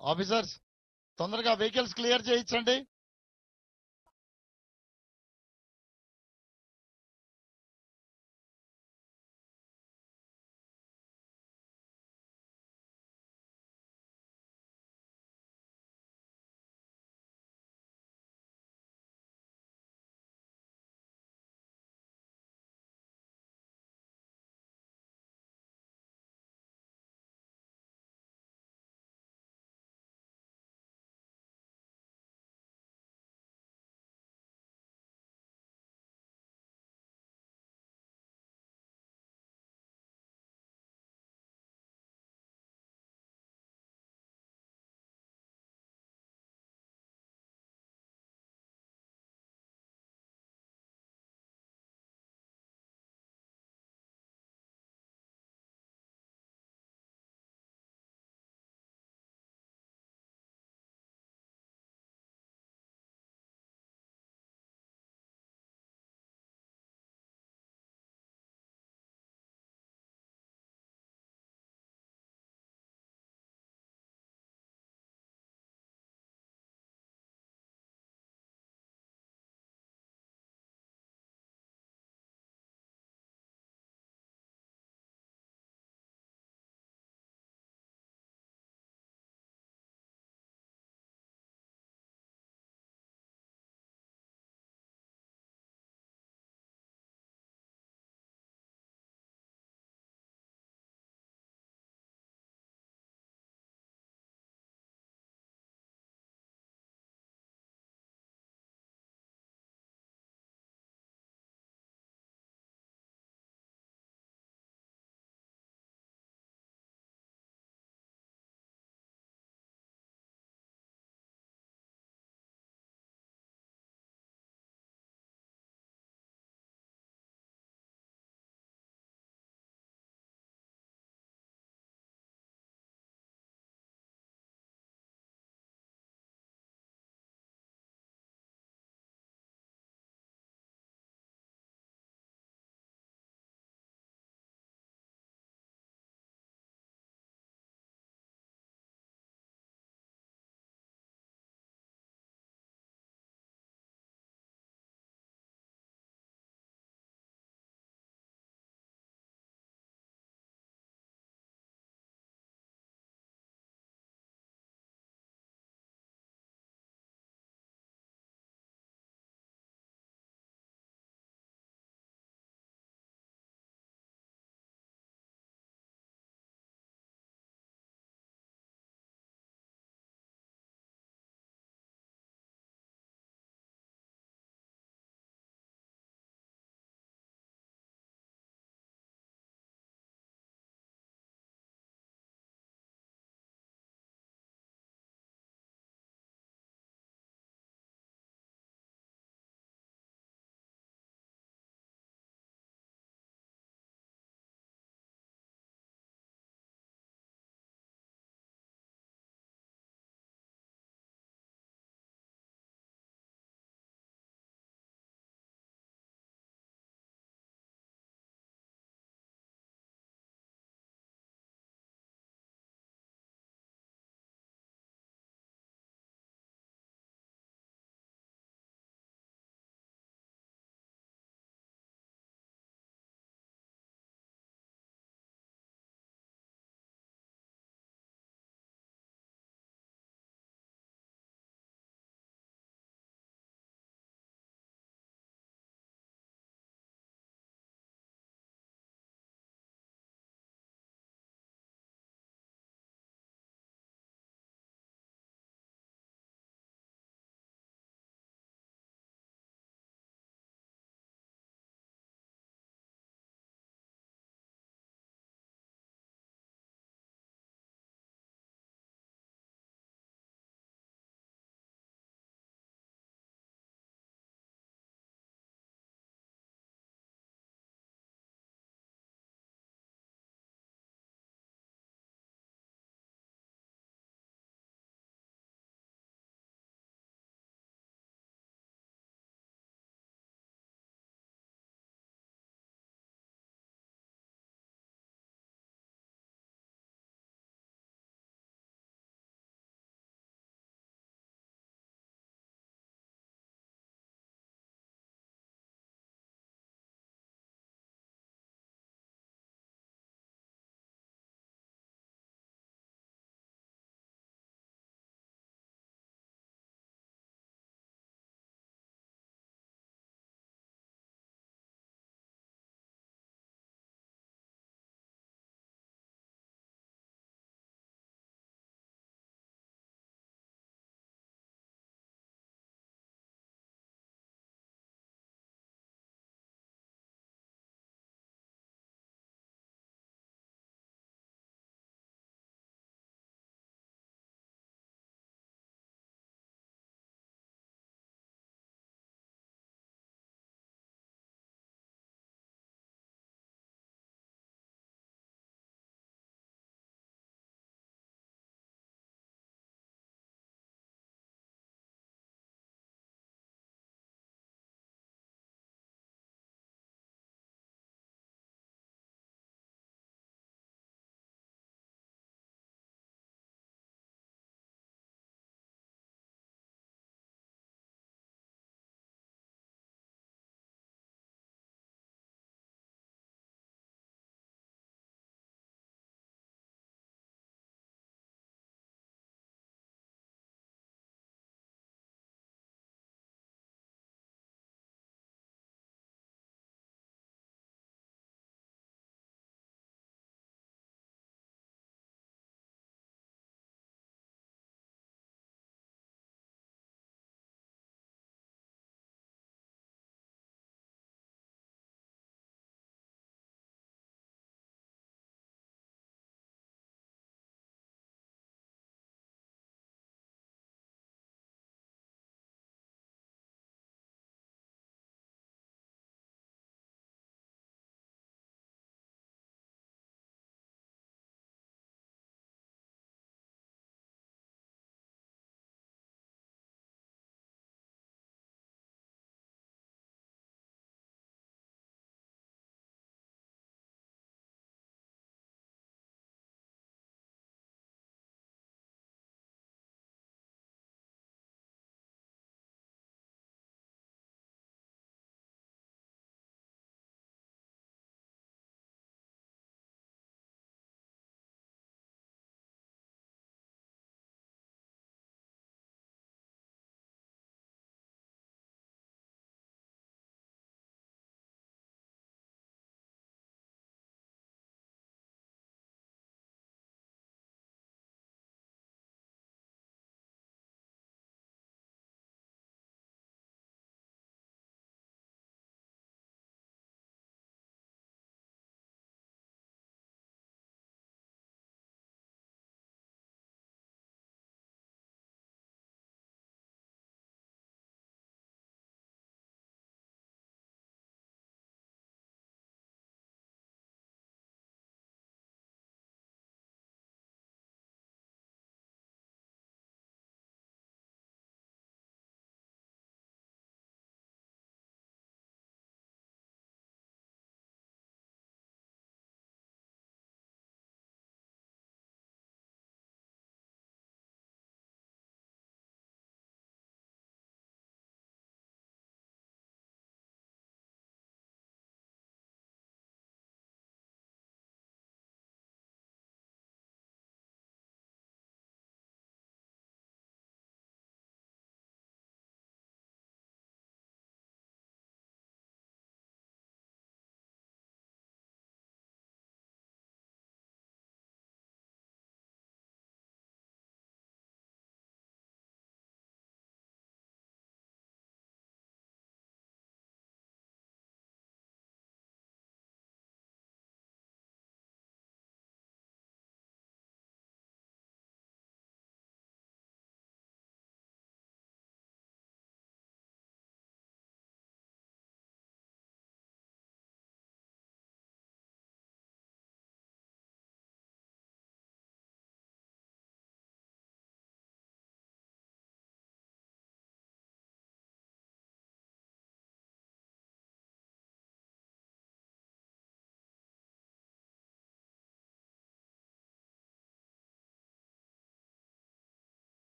Officers, తొందరగా vehicles clear చేయించండి.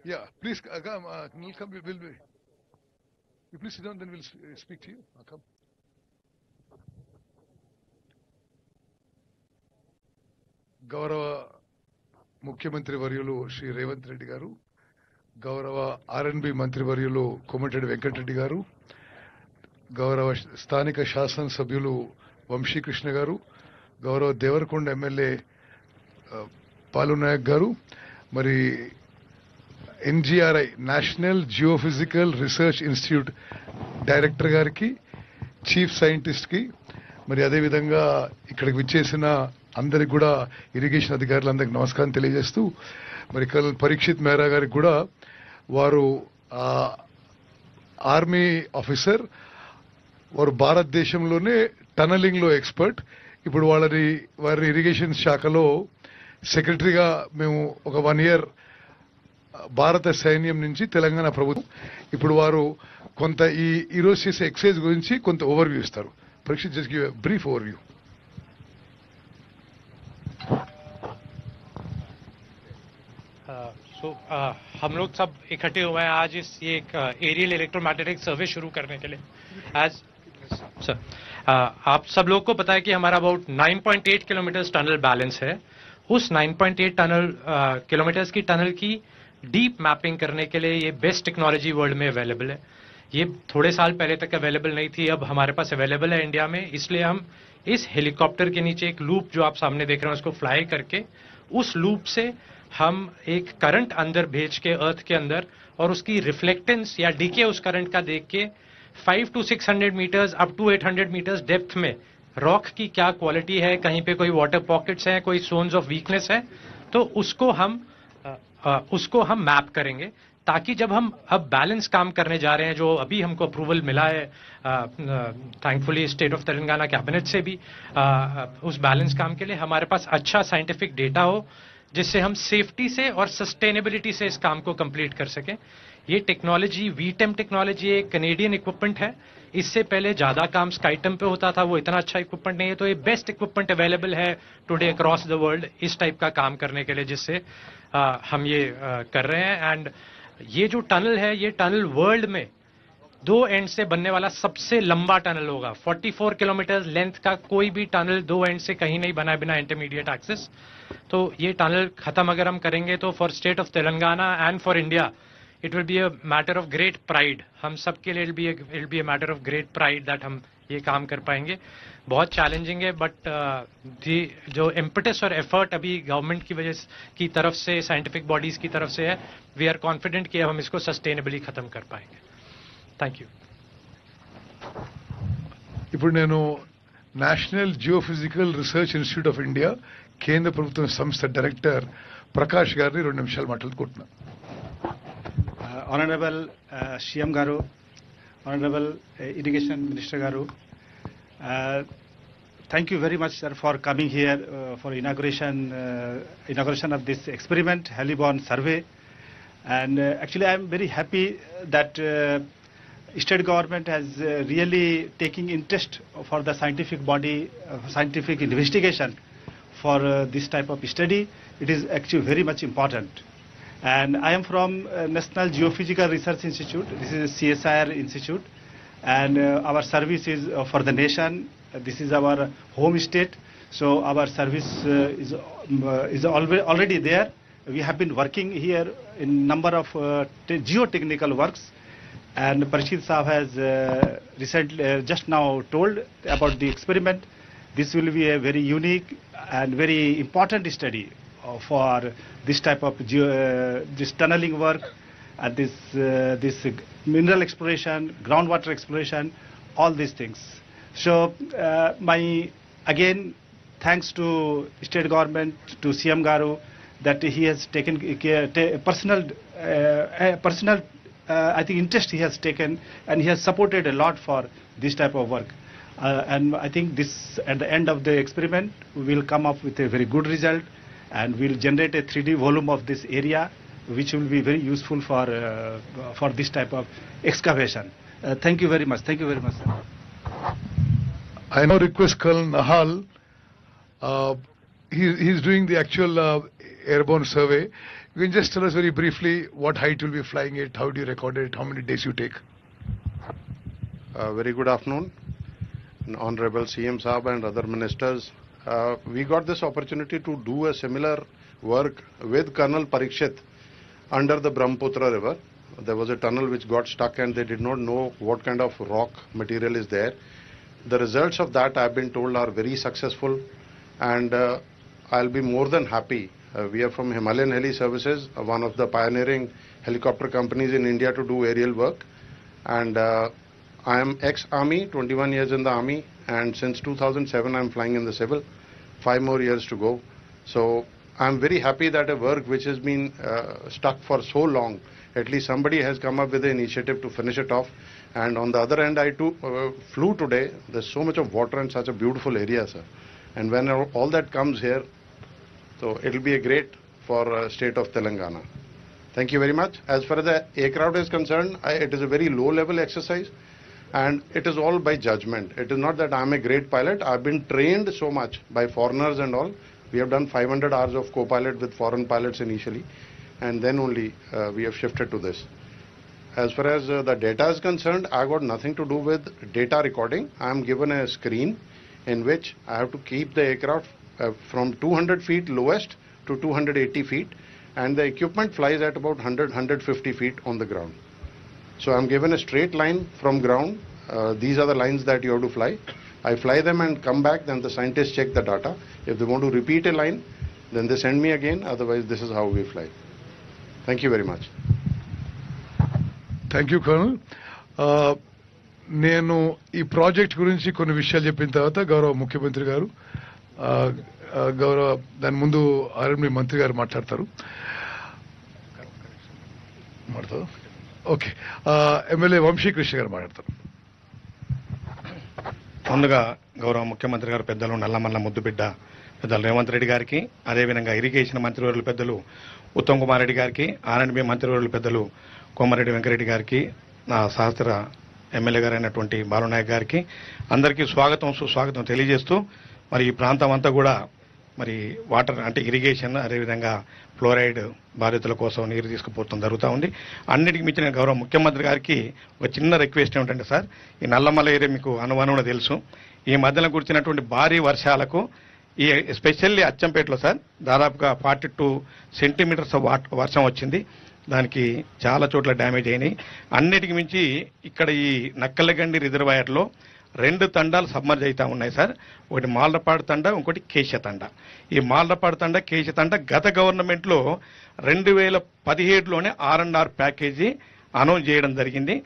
Yeah, please come. We'll come. You please sit down, then we'll speak to you. Come. గౌరవ ముఖ్యమంత్రి వర్యులు శ్రీ రేవంత్ రెడ్డి గారు, గౌరవ ఆర్ఎన్బి మంత్రివర్యులు కోమటిరెడ్డి వెంకటరెడ్డి గారు, గౌరవ స్థానిక శాసనసభ్యులు వంశీకృష్ణ గారు, గౌరవ దేవరకొండ ఎమ్మెల్యే పాలునాయక్ గారు, మరి NGRI national geophysical research institute director గారికి, చీఫ్ సైంటిస్ట్ కి, మరి అదేవిధంగా ఇక్కడికి విచ్చేసిన అందరికి కూడా ఇరిగేషన్ అధికారులందరికీ నమస్కారం తెలియజేస్తూ, మరి కల్నల్ పరీక్షిత్ మెహ్రా గారికి కూడా, వారు ఆర్మీ ఆఫీసర్, వారు భారతదేశంలోనే టనలింగ్ లో ఎక్స్పర్ట్. ఇప్పుడు వారి ఇరిగేషన్ శాఖలో సెక్రటరీగా మేము ఒక 1 year భారత సైన్యం నుంచి తెలంగాణ ప్రభుత్వం, ఇప్పుడు వారు కొంత ఈరోజు చేసే ఎక్సైజ్ గురించి కొంత ఓవర్వ్యూ ఇస్తారు. Parikshit, just give a brief overview. हम लोग सब इकट्ठे हुए हैं आज ये एक एरियल इलेक्ट्रोमैग्नेटिक सर्वे शुरू करने के लिए। आज सर आप सब लोग को पता है कि हमारा अबाउट 9.8 किलोमीटर टनल बैलेंस है। उस 9.8 किलोमीटर्स की टनल की डीप मैपिंग करने के लिए ये बेस्ट टेक्नोलॉजी वर्ल्ड में अवेलेबल है। ये थोड़े साल पहले तक अवेलेबल नहीं थी, अब हमारे पास अवेलेबल है इंडिया में। इसलिए हम इस हेलीकॉप्टर के नीचे एक लूप जो आप सामने देख रहे हैं उसको फ्लाई करके उस लूप से हम एक करंट अंदर भेज के अर्थ के अंदर और उसकी रिफ्लेक्टेंस या डीके उस करंट का देख के 500 to 600 meters up to 800 meters depth में रॉक की क्या क्वालिटी है, कहीं पे कोई वाटर पॉकेट्स हैं, कोई जोन्स ऑफ वीकनेस है, तो उसको हम मैप करेंगे, ताकि जब हम अब बैलेंस काम करने जा रहे हैं, जो अभी हमको अप्रूवल मिला है thankfully state of Telangana cabinet से भी, उस बैलेंस काम के लिए हमारे पास अच्छा साइंटिफिक डेटा हो, जिससे हम सेफ्टी से और सस्टेनेबिलिटी से इस काम को कंप्लीट कर सकें। ये टेक्नोलॉजी वीटेम टेक्नोलॉजी एक कनेडियन इक्विपमेंट है। इससे पहले ज्यादा काम स्काईटम पे होता था, वो इतना अच्छा इक्विपमेंट नहीं है, तो ये बेस्ट इक्विपमेंट अवेलेबल है टुडे अक्रॉस द वर्ल्ड इस टाइप का काम करने के लिए, जिससे हम ये कर रहे हैं। एंड ये जो टनल है, ये टनल वर्ल्ड में 2 एंड से बनने वाला सबसे लंबा टनल होगा। 44 किलोमीटर लेंथ का कोई भी टनल 2 एंड से कहीं नहीं बना बिना इंटरमीडिएट एक्सेस। तो ये टनल खत्म अगर हम करेंगे तो for state of Telangana and for India it will be a matter of great pride. हम सब के लिए it will be a matter of great pride that हम ये काम कर पाएंगे। बहुत चैलेंजिंग है, बट जो इम्पेटस और एफर्ट अभी गवर्नमेंट की वजह की तरफ से, साइंटिफिक बॉडीज की तरफ से है, वी आर कॉन्फिडेंट कि हम इसको सस्टेनेबली खत्म कर पाएंगे। Thank you. ఇప్పుడు నేను national geophysical research institute of India కేంద్ర ప్రభుత్వ సంస్థ డైరెక్టర్ ప్రకాష్ గారిని 2 నిమిషాలు మాట్లాడుకుంటున్నాను. ఆనరబుల్ సీఎం గారు, ఆనరబుల్ ఇరిగేషన్ మినిస్టర్ గారు, thank you very much, sir, for coming here for inauguration of this experiment, Heliborne survey. And actually, I am very happy that state government has really taking interest for the scientific body, scientific investigation for this type of study. It is actually very much important. And I am from National Geophysical Research Institute. This is a CSIR institute, and our service is for the nation. This is our home state, so our service is already there. We have been working here in number of geotechnical works, and Parikshit Saab has recently just now told about the experiment. This will be a very unique and very important study for this type of this tunneling work and this mineral exploration, groundwater exploration, all these things. So my again thanks to state government, to CM Garu, that he has taken personal I think interest he has taken, and he has supported a lot for this type of work. And I think this, at the end of the experiment, we will come up with a very good result, and we'll generate a 3D volume of this area, which will be very useful for this type of excavation. Thank you very much. Thank you very much, sir. I now request Colonel Nahal He's doing the actual airborne survey. You can just tell us very briefly what height you'll be flying it, how do you record it, how many days you take? Very good afternoon, Honorable CM Saab and other ministers. We got this opportunity to do a similar work with Colonel Parikshit under the Brahmaputra river. There was a tunnel which got stuck and they did not know what kind of rock material is there. The results of that, I've been told, are very successful, and I'll be more than happy. We are from Himalayan Heli Services, one of the pioneering helicopter companies in India to do aerial work, and I am ex-army, 21 years in the army, and since 2007 I'm flying in the civil, 5 more years to go. So I'm very happy that a work which has been stuck for so long, at least somebody has come up with the initiative to finish it off. And on the other hand, I too flew today. There's so much of water and such a beautiful area, sir. And when all that comes here, so it'll be a great for state of Telangana. Thank you very much. As far as the aircraft is concerned, it is a very low level exercise. And it is all by judgment. It is not that I'm a great pilot. I've been trained so much by foreigners and all. We have done 500 hours of co-pilot with foreign pilots initially, and then only we have shifted to this. As far as the data is concerned, I got nothing to do with data recording. I am given a screen in which I have to keep the aircraft from 200 feet lowest to 280 feet, and the equipment flies at about 100-150 feet on the ground. So I'm given a straight line from ground. These are the lines that you have to fly. I fly them and come back, then the scientists check the data. If they want to repeat a line, then they send me again. Otherwise, this is how we fly. Thank you very much. Thank you colonel. నేను ఈ project గురించి కొన్ని విషయాలు చెప్పిన తర్వాత గౌరవ ముఖ్యమంత్రి గారు, గౌరవ దాని ముందు ఆర్ఎండి మంత్రి గారు మాట్లాడతారు. ఓకే, ఎమ్మెల్యే వంశీకృష్ణ గారు మాట్లాడతారు. ముందుగా గౌరవ ముఖ్యమంత్రి గారు పెద్దలు నల్లమల్ల ముద్దుబిడ్డ పెద్దలు రేవంత్ రెడ్డి గారికి, అదేవిధంగా ఇరిగేషన్ మంత్రివర్యులు పెద్దలు ఉత్తమ్ కుమార్ రెడ్డి గారికి, ఆర్ఎండ్బి మంత్రివర్యులు పెద్దలు కోమరెడ్డి వెంకరెడ్డి గారికి, నా సహచర ఎమ్మెల్యే గారైనటువంటి బాలునాయక్ గారికి అందరికీ స్వాగతం సుస్వాగతం తెలియజేస్తూ, మరి ఈ ప్రాంతం అంతా కూడా మరి వాటర్ అంటే ఇరిగేషన్, అదేవిధంగా ఫ్లోరైడ్ బాధితుల కోసం నీరు తీసుకుపోవడం జరుగుతూ ఉంది. అన్నిటికీ మించిన గౌరవ ముఖ్యమంత్రి గారికి ఒక చిన్న రిక్వెస్ట్ ఏమిటంటే సార్, ఈ నల్లమల్ల ఏరియా మీకు అనుమానంగా తెలుసు. ఈ మధ్యన కురిచినటువంటి భారీ వర్షాలకు ఈ ఎస్పెషల్లీ అచ్చంపేటలో సార్ దాదాపుగా 42 సెంటీమీటర్స్ వర్షం వచ్చింది. దానికి చాలా చోట్ల డ్యామేజ్ అయినాయి. అన్నిటికి మించి ఇక్కడ ఈ నక్కలగండి రిజర్వాయర్లో 2 తండాలు సబ్మర్జ్ అవుతా ఉన్నాయి సార్. ఒకటి మాలపాడు తండ, ఇంకోటి కేశ తండ. ఈ మాలపాడు తండ, కేశ తండ గత గవర్నమెంట్లో 2017లోనే R&R ప్యాకేజీ అనౌన్స్ చేయడం జరిగింది.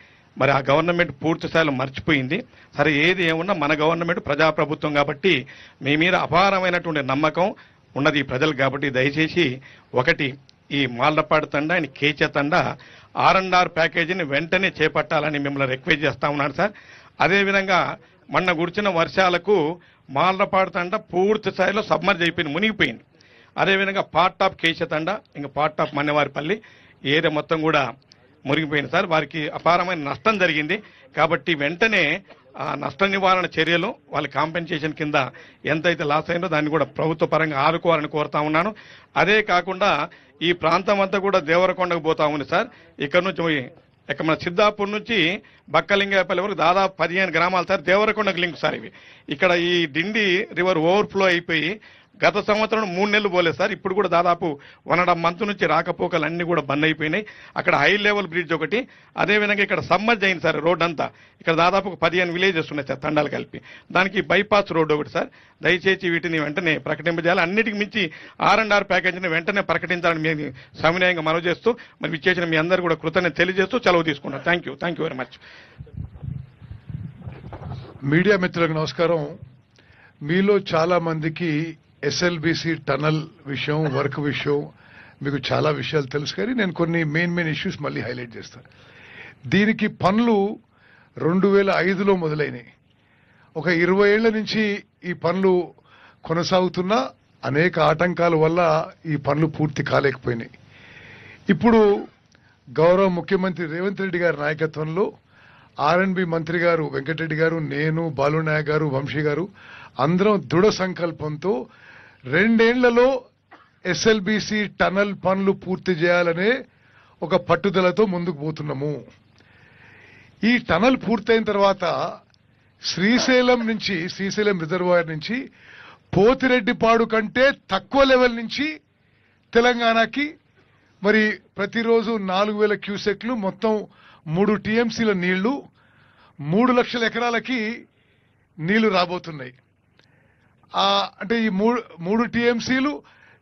మరి ఆ గవర్నమెంట్ పూర్తి స్థాయిలో మర్చిపోయింది. సరే, ఏది ఏమున్నా మన గవర్నమెంట్ ప్రజాప్రభుత్వం కాబట్టి మీ మీద అపారమైనటువంటి నమ్మకం ఉన్నది ఈ ప్రజలు కాబట్టి దయచేసి ఒకటి ఈ మాలపాడు తండ అండ్ కేశ తండ R&R ప్యాకేజీని వెంటనే చేపట్టాలని మిమ్మల్ని రిక్వెస్ట్ చేస్తా ఉన్నాను సార్. అదేవిధంగా మొన్న కురిచిన వర్షాలకు మాలపాడు తండ పూర్తి స్థాయిలో సబ్మర్జ్ అయిపోయింది, మునిగిపోయింది. అదేవిధంగా పార్ట్ ఆఫ్ కేశ తండ, ఇంకా పార్ట్ ఆఫ్ మన్నెవారిపల్లి ఏరియా మొత్తం కూడా మునిగిపోయింది సార్. వారికి అపారమైన నష్టం జరిగింది కాబట్టి వెంటనే ఆ నష్ట నివారణ చర్యలు వాళ్ళ కాంపెన్సేషన్ కింద ఎంతైతే లాస్ అయిందో దాన్ని కూడా ప్రభుత్వ పరంగా ఆదుకోవాలని కోరుతా ఉన్నాను. అదే కాకుండా ఈ ప్రాంతం అంతా కూడా దేవరకొండకు పోతా ఉంది సార్. ఇక్కడ నుంచి మన సిద్ధాపూర్ నుంచి బక్కలింగాయపల్లి వరకు దాదాపు 15 గ్రామాలు సార్ దేవరకొండకు లింక్ సార్. ఇవి ఇక్కడ ఈ డిండి రివర్ ఓవర్ఫ్లో అయిపోయి గత సంవత్సరం 3 నెలలు పోలేదు సార్. ఇప్పుడు కూడా దాదాపు 1.5 మంత్ నుంచి రాకపోకలు అన్ని కూడా బంద్ అయిపోయినాయి. అక్కడ హై లెవెల్ బ్రిడ్జ్ ఒకటి, అదేవిధంగా ఇక్కడ సమ్మర్జ్ అయింది సార్ రోడ్ అంతా. ఇక్కడ దాదాపు 15 విలేజెస్ ఉన్నాయి సార్ తండాలు కలిపి. దానికి బైపాస్ రోడ్ ఒకటి సార్. దయచేసి వీటిని వెంటనే ప్రకటింపజేయాలి. అన్నిటికి మించి R&R ప్యాకేజీని వెంటనే ప్రకటించాలని మేము సవినయంగా మనవి చేస్తూ మరి విచ్చేసిన మీ అందరూ కూడా కృతజ్ఞత తెలియజేస్తూ సెలవు తీసుకున్నాను. Thank you very much. Media మిత్రులకు నమస్కారం. మీలో చాలా మందికి ఎస్ఎల్బిసి టనల్ విషయం, వర్క్ విషయం మీకు చాలా విషయాలు తెలుసు, కానీ నేను కొన్ని మెయిన్ ఇష్యూస్ మళ్ళీ హైలైట్ చేస్తాను. దీనికి పనులు 2005లో మొదలైనవి. ఒక 20 ఏళ్ల నుంచి ఈ పనులు కొనసాగుతున్నా అనేక ఆటంకాల వల్ల ఈ పనులు పూర్తి కాలేకపోయినాయి. ఇప్పుడు గౌరవ ముఖ్యమంత్రి రేవంత్ రెడ్డి గారి నాయకత్వంలో ఆర్ఎండ్బి మంత్రి గారు వెంకటరెడ్డి గారు, నేను, బాలు నాయక్ గారు, వంశీ గారు అందరం దృఢ సంకల్పంతో 2 ఏళ్లలో ఎస్ఎల్బిసి టనల్ పనులు పూర్తి చేయాలనే ఒక పట్టుదలతో ముందుకు పోతున్నాము. ఈ టనల్ పూర్తయిన తర్వాత శ్రీశైలం రిజర్వాయర్ నుంచి పోతిరెడ్డిపాడు కంటే తక్కువ లెవెల్ నుంచి తెలంగాణకి మరి ప్రతిరోజు 4,000 క్యూసెక్లు మొత్తం 3 టీఎంసీల నీళ్లు 3 లక్షల ఎకరాలకి నీళ్లు రాబోతున్నాయి. అంటే ఈ 3 టీఎంసీలు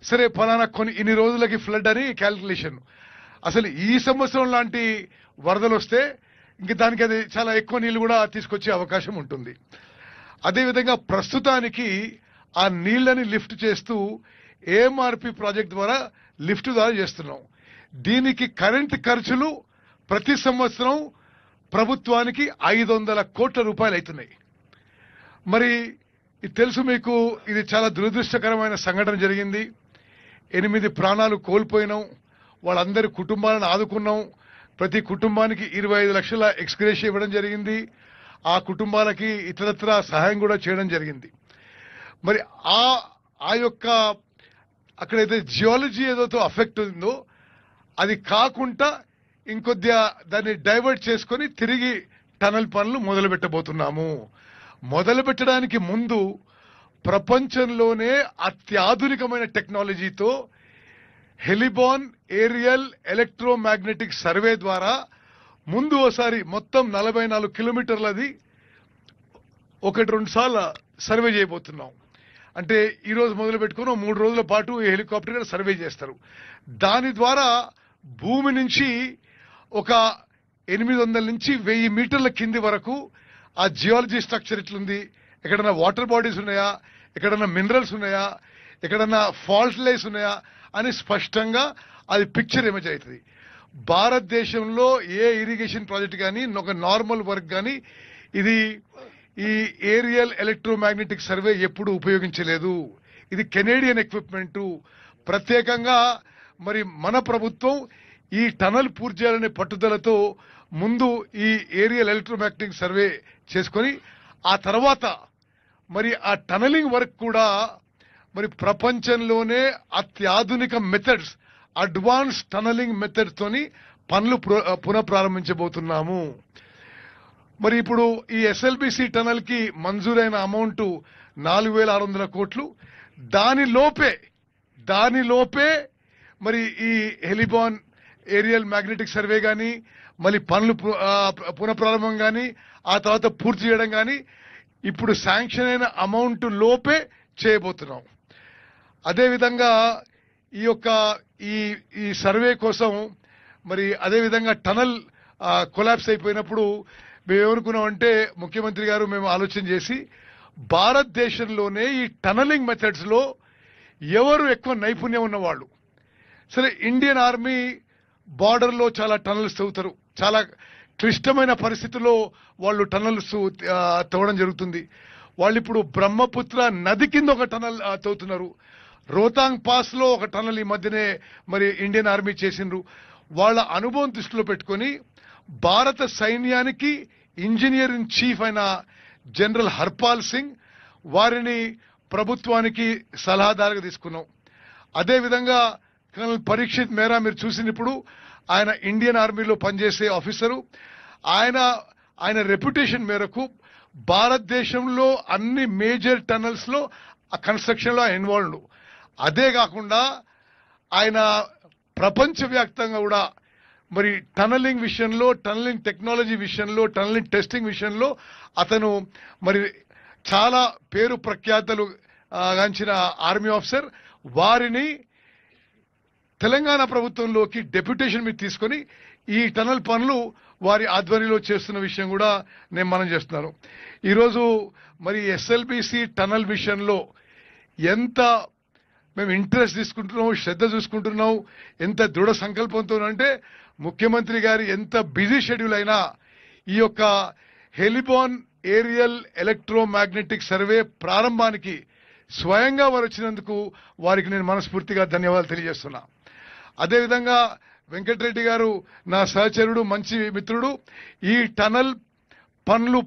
సరే ఫలానా ఇన్ని రోజులకి ఫ్లడ్ అని క్యాల్కులేషన్. అసలు ఈ సంవత్సరం లాంటి వరదలు వస్తే ఇంక దానికి అది చాలా ఎక్కువ నీళ్లు కూడా తీసుకొచ్చే అవకాశం ఉంటుంది. అదేవిధంగా ప్రస్తుతానికి ఆ నీళ్లని లిఫ్ట్ చేస్తూ ఏఎంఆర్పి ప్రాజెక్ట్ ద్వారా లిఫ్ట్ ద్వారా చేస్తున్నాం. దీనికి కరెంట్ ఖర్చులు ప్రతి సంవత్సరం ప్రభుత్వానికి 500 కోట్ల రూపాయలు అవుతున్నాయి. మరి ఇది తెలుసు మీకు, ఇది చాలా దురదృష్టకరమైన సంఘటన జరిగింది. 8 ప్రాణాలు కోల్పోయినాం. వాళ్ళందరి కుటుంబాలను ఆదుకున్నాం. ప్రతి కుటుంబానికి 25 లక్షల ఎక్స్గ్రేషియా ఇవ్వడం జరిగింది. ఆ కుటుంబాలకి ఇతరత్ర సహాయం కూడా చేయడం జరిగింది. మరి ఆ యొక్క అక్కడైతే జియాలజీ ఏదైతే అఫెక్ట్ ఉందో అది కాకుండా ఇంకొద్దిగా దాన్ని డైవర్ట్ చేసుకొని తిరిగి టనల్ పనులు మొదలు పెట్టబోతున్నాము. మొదలు పెట్టడానికి ముందు ప్రపంచంలోనే అత్యాధునికమైన టెక్నాలజీతో హెలిబాన్ ఏరియల్ ఎలక్ట్రోమాగ్నెటిక్ సర్వే ద్వారా ముందు ఓసారి మొత్తం 44 కిలోమీటర్లది 1-2 సార్లు సర్వే చేయబోతున్నాం. అంటే ఈ రోజు మొదలు పెట్టుకుని 3 రోజుల పాటు ఈ హెలికాప్టర్ సర్వే చేస్తారు. దాని ద్వారా భూమి నుంచి ఒక 800 నుంచి 1000 మీటర్ల కింది వరకు ఆ జియాలజీ స్ట్రక్చర్ ఎట్లుంది, ఎక్కడన్నా వాటర్ బాడీస్ ఉన్నాయా, ఎక్కడన్నా మినరల్స్ ఉన్నాయా, ఎక్కడన్నా ఫాల్ట్ లైన్స్ ఉన్నాయా అని స్పష్టంగా అది పిక్చర్ ఇమేజ్ అవుతుంది. భారతదేశంలో ఏ ఇరిగేషన్ ప్రాజెక్ట్ కానీ ఒక నార్మల్ వర్క్ కానీ ఇది ఈ ఏరియల్ ఎలక్ట్రోమాగ్నెటిక్ సర్వే ఎప్పుడు ఉపయోగించలేదు. ఇది కెనేడియన్ ఎక్విప్మెంట్. ప్రత్యేకంగా మరి మన ప్రభుత్వం ఈ టనల్ పూర్తి చేయాలనే పట్టుదలతో ముందు ఈ ఏరియల్ ఎలక్ట్రోమాగ్నెటిక్ సర్వే చేసుకొని ఆ తర్వాత మరి ఆ టనలింగ్ వర్క్ కూడా మరి ప్రపంచంలోనే అత్యాధునిక మెథడ్స్, అడ్వాన్స్ టనలింగ్ మెథడ్స్ తోని పనులు పునఃప్రారంభించబోతున్నాము. మరి ఇప్పుడు ఈ ఎస్ఎల్బిసి టనల్ కి మంజూరైన అమౌంట్ 4,600 కోట్లు. దానిలోపే మరి ఈ హెలిబాన్ ఏరియల్ మ్యాగ్నెటిక్ సర్వే కానీ మళ్ళీ పనులు పునఃప్రారంభం కానీ ఆ తర్వాత పూర్తి చేయడం కానీ ఇప్పుడు శాంక్షన్ అయిన అమౌంట్ లోపే చేయబోతున్నాం. అదేవిధంగా ఈ యొక్క ఈ సర్వే కోసం మరి అదేవిధంగా టనల్ కొలాప్స్ అయిపోయినప్పుడు మేము ఏమనుకున్నామంటే ముఖ్యమంత్రి గారు మేము ఆలోచన చేసి భారతదేశంలోనే ఈ టనలింగ్ మెథడ్స్ లో ఎవరు ఎక్కువ నైపుణ్యం ఉన్నవాళ్ళు, సరే ఇండియన్ ఆర్మీ బార్డర్ లో చాలా టనల్స్ తవ్వుతారు. చాలా క్లిష్టమైన పరిస్థితుల్లో వాళ్ళు టనల్స్ తవ్వడం జరుగుతుంది. వాళ్ళు ఇప్పుడు బ్రహ్మపుత్ర నది కింద ఒక టనల్ తవ్వుతున్నారు. రోహతాంగ్ పాస్ లో ఒక టనల్ ఈ మధ్యనే మరి ఇండియన్ ఆర్మీ చేసిండ్రు. వాళ్ళ అనుభవం దృష్టిలో పెట్టుకుని భారత సైన్యానికి ఇంజనీర్ ఇన్ చీఫ్ అయిన జనరల్ హర్పాల్ సింగ్ వారిని ప్రభుత్వానికి సలహాదారుగా తీసుకున్నాం. అదేవిధంగా కర్నల్ పరీక్షిత్ మేరా మీరు చూసినప్పుడు ఆయన ఇండియన్ ఆర్మీలో పనిచేసే ఆఫీసరు. ఆయన రెప్యుటేషన్ మేరకు భారతదేశంలో అన్ని మేజర్ టనల్స్ లో కన్స్ట్రక్షన్ లో ఇన్వాల్వ్డ్. అదే కాకుండా ఆయన ప్రపంచవ్యాప్తంగా కూడా మరి టనలింగ్ విషయంలో, టనలింగ్ టెక్నాలజీ విషయంలో, టనలింగ్ టెస్టింగ్ విషయంలో అతను మరి చాలా పేరు ప్రఖ్యాతలు గాంచిన ఆర్మీ ఆఫీసర్. వారిని తెలంగాణ ప్రభుత్వంలోకి డెప్యుటేషన్ మీద తీసుకొని ఈ టనల్ పనులు వారి ఆధ్వర్యంలో చేస్తున్న విషయం కూడా నేను మనం చేస్తున్నాను. ఈరోజు మరి ఎస్ఎల్బిసి టనల్ విషయంలో ఎంత మేము ఇంట్రెస్ట్ తీసుకుంటున్నాం, శ్రద్ధ చూసుకుంటున్నాం, ఎంత దృఢ సంకల్పంతో అంటే ముఖ్యమంత్రి గారి ఎంత బిజీ షెడ్యూల్ అయినా ఈ యొక్క హెలిబాన్ ఏరియల్ ఎలక్ట్రోమాగ్నెటిక్ సర్వే ప్రారంభానికి స్వయంగా వారు వచ్చినందుకు వారికి నేను మనస్ఫూర్తిగా ధన్యవాదాలు తెలియజేస్తున్నా. అదేవిధంగా వెంకటరెడ్డి గారు నా సహచరుడు, మంచి మిత్రుడు. ఈ టనల్ పనులు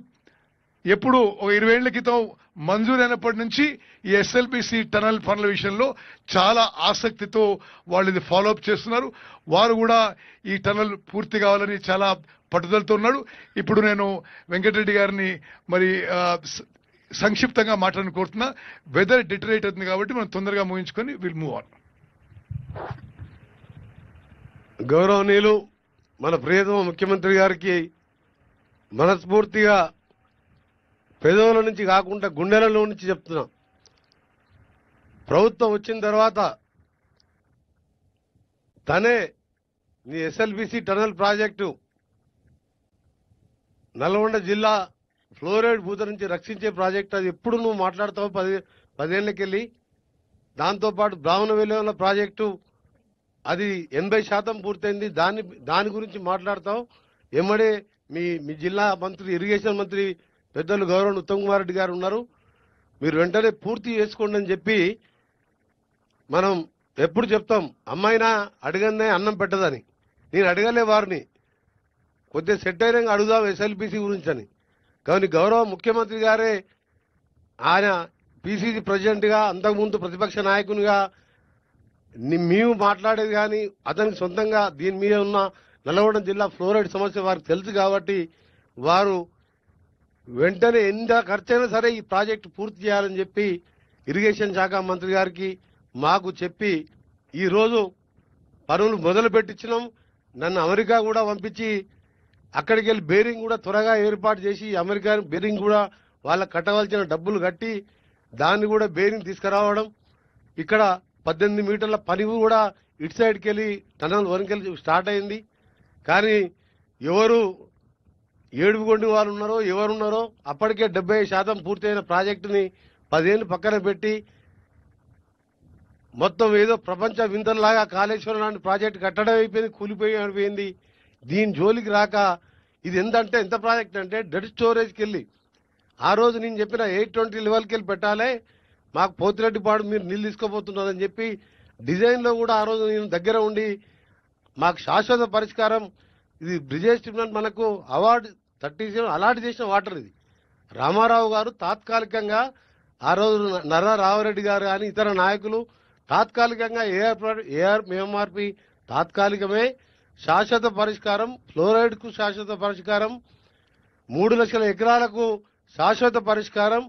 ఎప్పుడు ఒక 20 ఏళ్ల క్రితం మంజూరైనప్పటి నుంచి ఈ ఎస్ఎల్బిసి టనల్ పనుల విషయంలో చాలా ఆసక్తితో వాళ్ళు ఇది ఫాలోఅప్ చేస్తున్నారు. వారు కూడా ఈ టనల్ పూర్తి కావాలని చాలా పట్టుదలతో ఉన్నాడు. ఇప్పుడు నేను వెంకటరెడ్డి గారిని మరి సంక్షిప్తంగా మాట్లాడని కోరుతున్నా. వెదర్ డిటరేట్ అవుతుంది కాబట్టి మనం తొందరగా ముగించుకొని విల్ మూవ్ ఆన్. గౌరవనీయులు మన ప్రియతమ ముఖ్యమంత్రి గారికి మనస్ఫూర్తిగా పెదవుల నుంచి కాకుండా గుండెలలో నుంచి చెప్తున్నా. ప్రభుత్వం వచ్చిన తర్వాత తనే నీ ఎస్ఎల్బిసి టనల్ ప్రాజెక్టు నల్గొండ జిల్లా ఫ్లోరైడ్ పూత నుంచి రక్షించే ప్రాజెక్టు, అది ఎప్పుడు నువ్వు మాట్లాడతావు 10 ఏళ్లకెళ్ళి. దాంతోపాటు బ్రాహ్మణవెల్లి ఉన్న ప్రాజెక్టు అది 80% పూర్తయింది. దాని గురించి మాట్లాడతావు. ఎమ్మడే మీ జిల్లా మంత్రి ఇరిగేషన్ మంత్రి పెద్దలు గౌరవ ఉత్తమ్ కుమార్ రెడ్డి గారు ఉన్నారు. మీరు వెంటనే పూర్తి చేసుకోండి అని చెప్పి మనం ఎప్పుడు చెప్తాం. అమ్మాయినా అడగనే అన్నం పెట్టదని. నేను అడగలే వారిని, కొద్దిగా సెట్ అయినా అడుగుదాం ఎస్ఎల్బిసి గురించి అని. కానీ గౌరవ ముఖ్యమంత్రి గారే ఆయన పిసిసి ప్రెసిడెంట్గా, అంతకుముందు ప్రతిపక్ష నాయకునిగా మేము మాట్లాడేది కానీ అతనికి సొంతంగా దీని మీద ఉన్న నల్గొండ జిల్లా ఫ్లోరైడ్ సమస్య వారికి తెలుసు కాబట్టి వారు వెంటనే ఎంత ఖర్చైనా సరే ఈ ప్రాజెక్టు పూర్తి చేయాలని చెప్పి ఇరిగేషన్ శాఖ మంత్రి గారికి మాకు చెప్పి ఈరోజు పనులు మొదలు పెట్టించినాం. నన్ను అమెరికా కూడా పంపించి అక్కడికి వెళ్ళి బేరింగ్ కూడా త్వరగా ఏర్పాటు చేసి అమెరికా బేరింగ్ కూడా వాళ్ళకి కట్టవలసిన డబ్బులు కట్టి దాన్ని కూడా బేరింగ్ తీసుకురావడం. ఇక్కడ 18 మీటర్ల పని కూడా ఇటు సైడ్కి వెళ్ళి టనల్ వరకెళ్ళి స్టార్ట్ అయింది. కానీ ఎవరు ఏడుపుగొండి వాళ్ళు ఉన్నారో ఎవరున్నారో అప్పటికే 70% పూర్తయిన ప్రాజెక్టుని 10 ఏళ్ళు పక్కన పెట్టి మొత్తం ఏదో ప్రపంచ వింతలాగా కాళేశ్వరం లాంటి ప్రాజెక్టు కట్టడం అయిపోయింది, కూలిపోయింది. దీని జోలికి రాక ఇది ఎంత ప్రాజెక్ట్ అంటే డెడ్ స్టోరేజ్కి వెళ్ళి ఆ రోజు నేను చెప్పిన 820 లెవెల్కి వెళ్ళి పెట్టాలి, మాకు పోతిరెడ్డిపాడు మీరు నీళ్ళు తీసుకోబోతున్నారని చెప్పి డిజైన్లో కూడా ఆ రోజు నేను దగ్గర ఉండి మాకు శాశ్వత పరిష్కారం ఇది బ్రిజేష్ ట్రిబ్యునల్ మనకు అవార్డు 37 అలాట్ చేసిన వాటర్ ఇది. రామారావు గారు తాత్కాలికంగా ఆ రోజు నర్రా రావరెడ్డి గారు కానీ ఇతర నాయకులు తాత్కాలికంగా ఏఆర్ఎంఆర్పి తాత్కాలికమే శాశ్వత పరిష్కారం, ఫ్లోరైడ్కు శాశ్వత పరిష్కారం, 3 లక్షల ఎకరాలకు శాశ్వత పరిష్కారం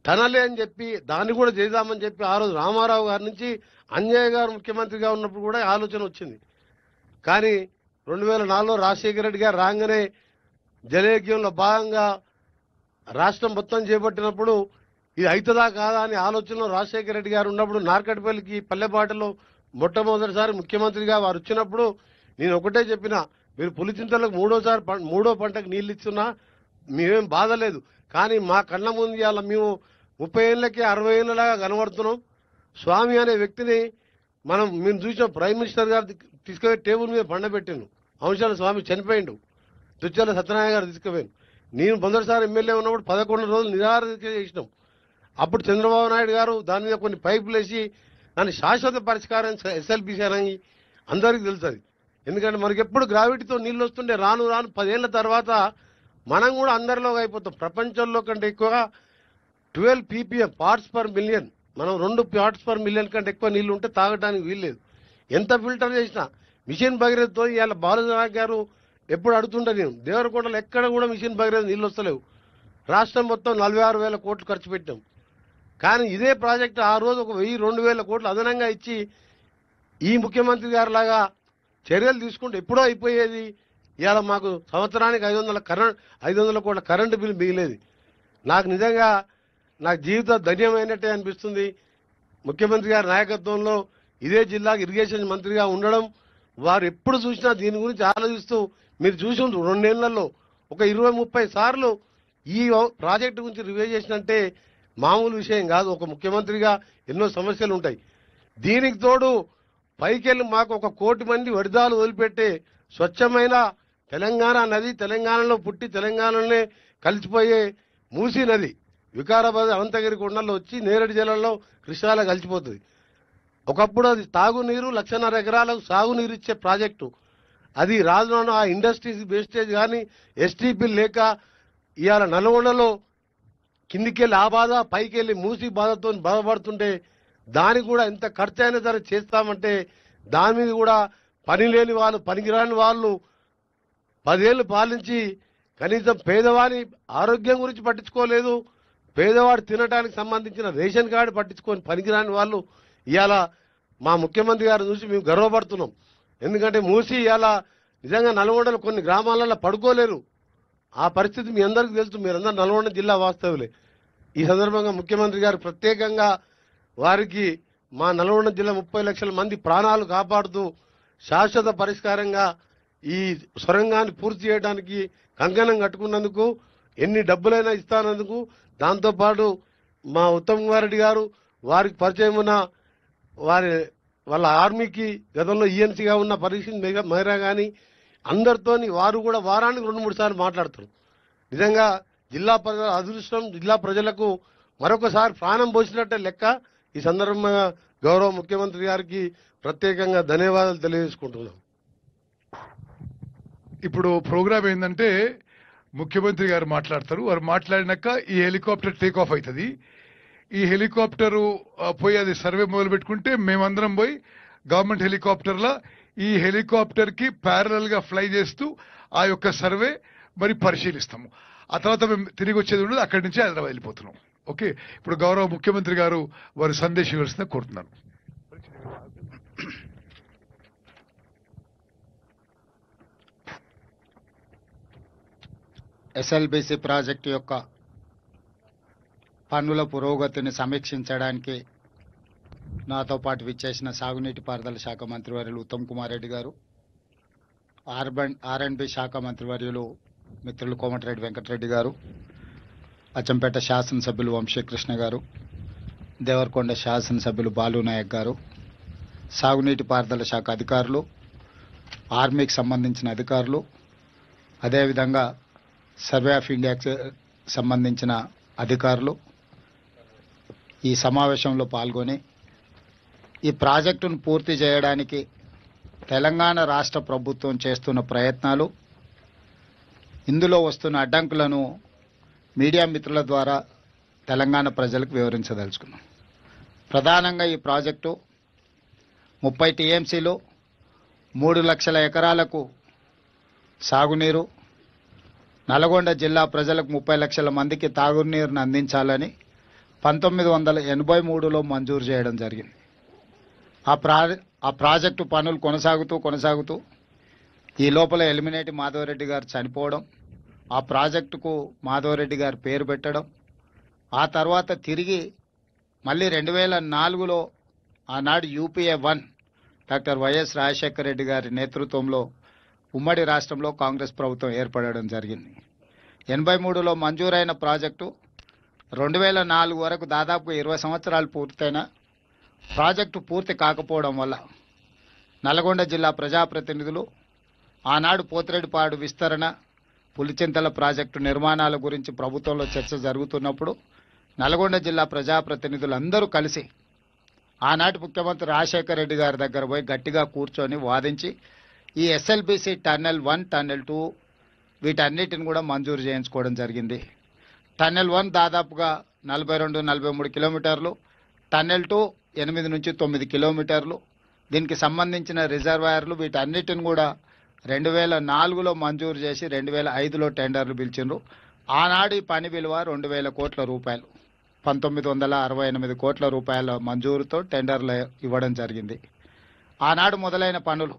టనలే అని చెప్పి దాన్ని కూడా చేద్దామని చెప్పి ఆ రోజు రామారావు గారి నుంచి అంజయ్య గారు ముఖ్యమంత్రిగా ఉన్నప్పుడు కూడా ఆలోచన వచ్చింది. కానీ 2004లో రాజశేఖర రెడ్డి గారు రాగానే జలయజ్ఞంలో భాగంగా రాష్ట్రం మొత్తం చేపట్టినప్పుడు ఇది అవుతుందా కాదా అని ఆలోచనలో రాజశేఖర రెడ్డి గారు ఉన్నప్పుడు నార్కట్పల్లికి పల్లెపాటలో మొట్టమొదటిసారి ముఖ్యమంత్రిగా వారు వచ్చినప్పుడు నేను ఒకటే చెప్పిన, మీరు పులిచింతలకు మూడో పంటకు నీళ్ళు ఇస్తున్నా మేమేం బాధ లేదు. కానీ మా కళ్ళ ముందు ఇవాళ మేము 30 ఏళ్ళకి 60 ఏళ్ళలాగా కనబడుతున్నాం. స్వామి అనే వ్యక్తిని మేము చూసిన ప్రైమ్ మినిస్టర్ గారు తీసుకుపోయి టేబుల్ మీద పండబెట్టాను. అంశాల స్వామి చనిపోయిండు, తుచ్చాల సత్యనారాయణ గారు తీసుకుపోయాను. నేను మొదటిసారి ఎమ్మెల్యే ఉన్నప్పుడు 11 రోజులు నిరాహార చేసినాం. అప్పుడు చంద్రబాబు నాయుడు గారు దాని మీద కొన్ని పైపులు వేసి దాన్ని శాశ్వత పరిష్కారం ఎస్ఎల్బిసి అని అందరికీ తెలుస్తుంది. ఎందుకంటే మనకి ఎప్పుడు గ్రావిటీతో నీళ్ళు వస్తుండే రాను 10 ఏళ్ల తర్వాత మనం కూడా అందరిలో అయిపోతాం. ప్రపంచంలో కంటే ఎక్కువగా 12 ppm పార్ట్స్ పర్ మిలియన్, మనం 2 పార్ట్స్ పర్ మిలియన్ కంటే ఎక్కువ నీళ్లు ఉంటే తాగడానికి వీల్లేదు. ఎంత ఫిల్టర్ చేసినా మిషన్ భగీరథతో ఇవాళ బాలనాయక్ గారు ఎప్పుడు అడుగుతుంటే నేను దేవరకొండలో ఎక్కడ కూడా మిషన్ భగీరథ నీళ్ళు వస్తలేవు. రాష్ట్రం మొత్తం 46,000 కోట్లు ఖర్చు పెట్టాం. కానీ ఇదే ప్రాజెక్టు ఆ రోజు ఒక 1,000-2,000 కోట్లు అదనంగా ఇచ్చి ఈ ముఖ్యమంత్రి గారు లాగా చర్యలు తీసుకుంటే ఎప్పుడో అయిపోయేది. ఇవాళ మాకు సంవత్సరానికి 500 కోట్ల కరెంటు బిల్లు మిగిలేది. నాకు నిజంగా నాకు జీవితం ధన్యమైనట్టే అనిపిస్తుంది. ముఖ్యమంత్రి గారి నాయకత్వంలో ఇదే జిల్లాకు ఇరిగేషన్ మంత్రిగా ఉండడం, వారు ఎప్పుడు చూసినా దీని గురించి ఆలోచిస్తూ మీరు చూసి 2 ఏళ్లలో ఒక 20-30 సార్లు ఈ ప్రాజెక్టు గురించి రివ్యూ చేసినంటే మామూలు విషయం కాదు. ఒక ముఖ్యమంత్రిగా ఎన్నో సమస్యలు ఉంటాయి. దీనికి తోడు పైకెళ్ళి మాకు 1 కోటి మంది వడిదాలు వదిలిపెట్టే స్వచ్ఛమైన తెలంగాణ నది, తెలంగాణలో పుట్టి తెలంగాణలోనే కలిసిపోయే మూసీ నది వికారాబాద్ అనంతగిరి కొండల్లో వచ్చి నేరేడు జలంలో కృష్ణాలో కలిసిపోతుంది. ఒకప్పుడు అది తాగునీరు 1,50,000 ఎకరాలకు సాగునీరు ఇచ్చే ప్రాజెక్టు. అది రాజులోనూ ఆ ఇండస్ట్రీస్ వేస్టేజ్ కానీ ఎస్టీపీ లేక ఇవాళ నల్గొండలో కిందికెళ్ళి ఆ బాధ పైకెళ్ళి మూసి బాధతో బాధపడుతుంటే దానికి కూడా ఎంత ఖర్చు అయినా సరే చేస్తామంటే దాని మీద కూడా పని లేని వాళ్ళు పనికిరాని వాళ్ళు 10 ఏళ్ళు పాలించి కనీసం పేదవాని ఆరోగ్యం గురించి పట్టించుకోలేదు, పేదవాడు తినడానికి సంబంధించిన రేషన్ కార్డు పట్టించుకొని పనికిరాని వాళ్ళు ఇవాళ మా ముఖ్యమంత్రి గారు చూసి మేము గర్వపడుతున్నాం. ఎందుకంటే మూసి ఇవాళ నిజంగా నల్గొండలో కొన్ని గ్రామాలలో పడుకోలేరు. ఆ పరిస్థితి మీ అందరికీ తెలుసు, మీరందరూ నల్గొండ జిల్లా వాస్తవులే. ఈ సందర్భంగా ముఖ్యమంత్రి గారు ప్రత్యేకంగా వారికి మా నల్గొండ జిల్లా 30 లక్షల మంది ప్రాణాలు కాపాడుతూ శాశ్వత పరిష్కారంగా ఈ సొరంగాన్ని పూర్తి చేయడానికి కంకణం కట్టుకున్నందుకు, ఎన్ని డబ్బులైనా ఇస్తానందుకు, దాంతోపాటు మా ఉత్తమ్ కుమార్ రెడ్డి గారు వారికి పరిచయం ఉన్న వాళ్ళ ఆర్మీకి గతంలో ఈఎన్సీగా ఉన్న పరీక్ష మెహరా కానీ అందరితోని వారు కూడా వారానికి 2-3 సార్లు మాట్లాడుతారు. నిజంగా జిల్లా ప్రజల అదృష్టం, జిల్లా ప్రజలకు మరొకసారి ప్రాణం పోసినట్టే లెక్క. ఈ సందర్భంగా గౌరవ ముఖ్యమంత్రి గారికి ప్రత్యేకంగా ధన్యవాదాలు తెలియజేసుకుంటున్నాం. ఇప్పుడు ప్రోగ్రామ్ ఏంటంటే ముఖ్యమంత్రి గారు మాట్లాడతారు. వారు మాట్లాడినాక ఈ హెలికాప్టర్ టేక్ ఆఫ్ అవుతుంది. ఈ హెలికాప్టరు పోయి అది సర్వే మొదలు పెట్టుకుంటే మేమందరం పోయి గవర్నమెంట్ హెలికాప్టర్లో ఈ హెలికాప్టర్ కి ప్యారలల్ గా ఫ్లై చేస్తూ ఆ యొక్క సర్వే మరి పరిశీలిస్తాము. ఆ తర్వాత మేము తిరిగి వచ్చేది ఉండదు, అక్కడి నుంచి హైదరాబాద్ వెళ్ళిపోతున్నాం. ఓకే, ఇప్పుడు గౌరవ ముఖ్యమంత్రి గారు వారి సందేశం ఇవ్వాల్సిందిగా కోరుతున్నాను. ఎస్ఎల్బిసి ప్రాజెక్టు యొక్క పనుల పురోగతిని సమీక్షించడానికి నాతో పాటు విచ్చేసిన సాగునీటి పారుదల శాఖ మంత్రివర్యులు ఉత్తమ్ కుమార్ రెడ్డి గారు, ఆర్ఎండ్బి శాఖ మంత్రివర్యులు మిత్రులు కోమటిరెడ్డి వెంకటరెడ్డి గారు, అచ్చంపేట శాసనసభ్యులు వంశీకృష్ణ గారు, దేవరకొండ శాసనసభ్యులు బాలు నాయక్ గారు, సాగునీటి పారుదల శాఖ అధికారులు, ఆర్మీకి సంబంధించిన అధికారులు, అదేవిధంగా సర్వే ఆఫ్ ఇండియాకి సంబంధించిన అధికారులు ఈ సమావేశంలో పాల్గొని ఈ ప్రాజెక్టును పూర్తి చేయడానికి తెలంగాణ రాష్ట్ర ప్రభుత్వం చేస్తున్న ప్రయత్నాలు, ఇందులో వస్తున్న అడ్డంకులను మీడియా మిత్రుల ద్వారా తెలంగాణ ప్రజలకు వివరించదలుచుకున్నాం. ప్రధానంగా ఈ ప్రాజెక్టు 30 టీఎంసీలు 3 లక్షల ఎకరాలకు సాగునీరు, నల్గొండ జిల్లా ప్రజలకు 30 లక్షల మందికి తాగునీరును అందించాలని 1983లో మంజూరు చేయడం జరిగింది. ఆ ప్రాజెక్టు పనులు కొనసాగుతూ ఈ లోపల ఎలిమినేటి మాధవరెడ్డి గారు చనిపోవడం, ఆ ప్రాజెక్టుకు మాధవరెడ్డి గారు పేరు పెట్టడం, ఆ తర్వాత తిరిగి మళ్ళీ 2004లో ఆనాడు UPA 1 doctor YS Rajasekhara Reddy గారి నేతృత్వంలో ఉమ్మడి రాష్ట్రంలో కాంగ్రెస్ ప్రభుత్వం ఏర్పడడం జరిగింది. 83లో మంజూరైన ప్రాజెక్టు 2004 వరకు దాదాపు 20 సంవత్సరాలు పూర్తయిన ప్రాజెక్టు పూర్తి కాకపోవడం వల్ల నల్గొండ జిల్లా ప్రజాప్రతినిధులు ఆనాడు పోతిరెడ్డిపాడు విస్తరణ, పులిచింతల ప్రాజెక్టు నిర్మాణాల గురించి ప్రభుత్వంలో చర్చ జరుగుతున్నప్పుడు నల్గొండ జిల్లా ప్రజాప్రతినిధులందరూ కలిసి ఆనాటి ముఖ్యమంత్రి రాజశేఖర రెడ్డి గారి దగ్గర పోయి గట్టిగా కూర్చొని వాదించి ఈ ఎస్ఎల్బిసి టన్నెల్ 1, టన్నెల్ 2 వీటన్నిటిని కూడా మంజూరు చేయించుకోవడం జరిగింది. టన్నెల్ 1 దాదాపుగా 42-43 కిలోమీటర్లు, టన్నెల్ 2 8 నుంచి 9 కిలోమీటర్లు. దీనికి సంబంధించిన రిజర్వాయర్లు వీటన్నిటిని కూడా 2004లో మంజూరు చేసి 2005లో టెండర్లు పిలిచిండ్రు. ఆనాడు ఈ పని విలువ 2000 కోట్ల రూపాయలు, 1968 కోట్ల రూపాయల మంజూరుతో టెండర్లు ఇవ్వడం జరిగింది. ఆనాడు మొదలైన పనులు,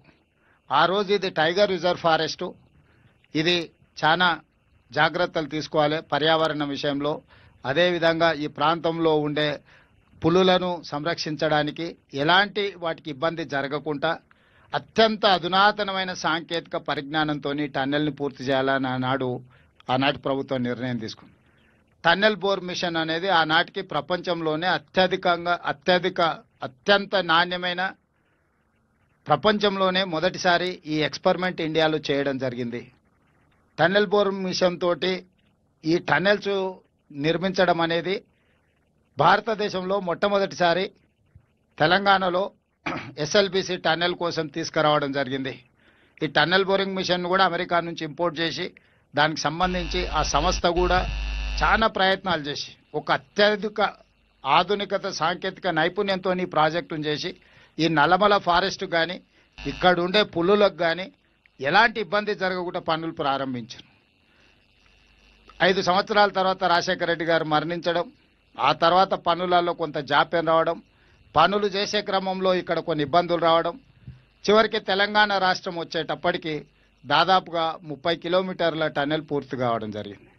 ఆ రోజు ఇది టైగర్ రిజర్వ్ ఫారెస్టు, ఇది చాలా జాగ్రత్తలు తీసుకోవాలి పర్యావరణ విషయంలో. అదేవిధంగా ఈ ప్రాంతంలో ఉండే పులులను సంరక్షించడానికి ఎలాంటి వాటికి ఇబ్బంది జరగకుండా అత్యంత అధునాతనమైన సాంకేతిక పరిజ్ఞానంతో టన్నెల్ని పూర్తి చేయాలని ఆనాటి ప్రభుత్వం నిర్ణయం తీసుకుంది. టన్నెల్ బోర్ మిషన్ అనేది ఆనాటికి ప్రపంచంలోనే అత్యంత నాణ్యమైన, ప్రపంచంలోనే మొదటిసారి ఈ ఎక్స్పెరిమెంట్ ఇండియాలో చేయడం జరిగింది. టన్నెల్ బోర్ మిషన్ తోటి ఈ టన్నెల్స్ నిర్మించడం అనేది భారతదేశంలో మొట్టమొదటిసారి తెలంగాణలో ఎస్ఎల్బిసి టన్నెల్ కోసం తీసుకురావడం జరిగింది. ఈ టన్నెల్ బోరింగ్ మిషన్ కూడా అమెరికా నుంచి ఇంపోర్ట్ చేసి దానికి సంబంధించి ఆ సంస్థ కూడా చాలా ప్రయత్నాలు చేసి ఒక అత్యధిక ఆధునికత సాంకేతిక నైపుణ్యంతో ఈ ప్రాజెక్టును చేసి ఈ నల్లమల ఫారెస్ట్ కానీ ఇక్కడ ఉండే పులులకు కానీ ఎలాంటి ఇబ్బంది జరగకుండా పనులు ప్రారంభించారు. 5 సంవత్సరాల తర్వాత రాజశేఖర రెడ్డి గారు మరణించడం, ఆ తర్వాత పనులలో కొంత జాప్యం రావడం, పనులు చేసే క్రమంలో ఇక్కడ కొన్ని ఇబ్బందులు రావడం, చివరికి తెలంగాణ రాష్ట్రం వచ్చేటప్పటికి దాదాపుగా 30 కిలోమీటర్ల టన్నెల్ పూర్తి కావడం జరిగింది.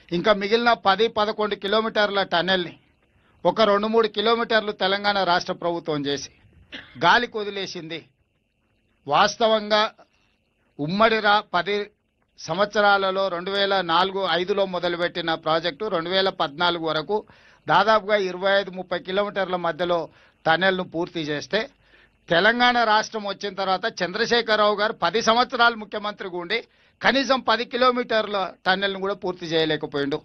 ఇంకా మిగిలిన 10-11 కిలోమీటర్ల టన్నెల్ని ఒక 2-3 కిలోమీటర్లు తెలంగాణ రాష్ట్ర ప్రభుత్వం చేసి గాలికి వదిలేసింది. వాస్తవంగా ఉమ్మడి 10 సంవత్సరాలలో 2004-05లో మొదలుపెట్టిన ప్రాజెక్టు 2014 వరకు దాదాపుగా 25-30 కిలోమీటర్ల మధ్యలో టన్నెల్ను పూర్తి చేస్తే, తెలంగాణ రాష్ట్రం వచ్చిన తర్వాత చంద్రశేఖరరావు గారు 10 సంవత్సరాలు ముఖ్యమంత్రిగా ఉండి కనీసం 10 కిలోమీటర్ల టన్నెల్ను కూడా పూర్తి చేయలేకపోయిండు.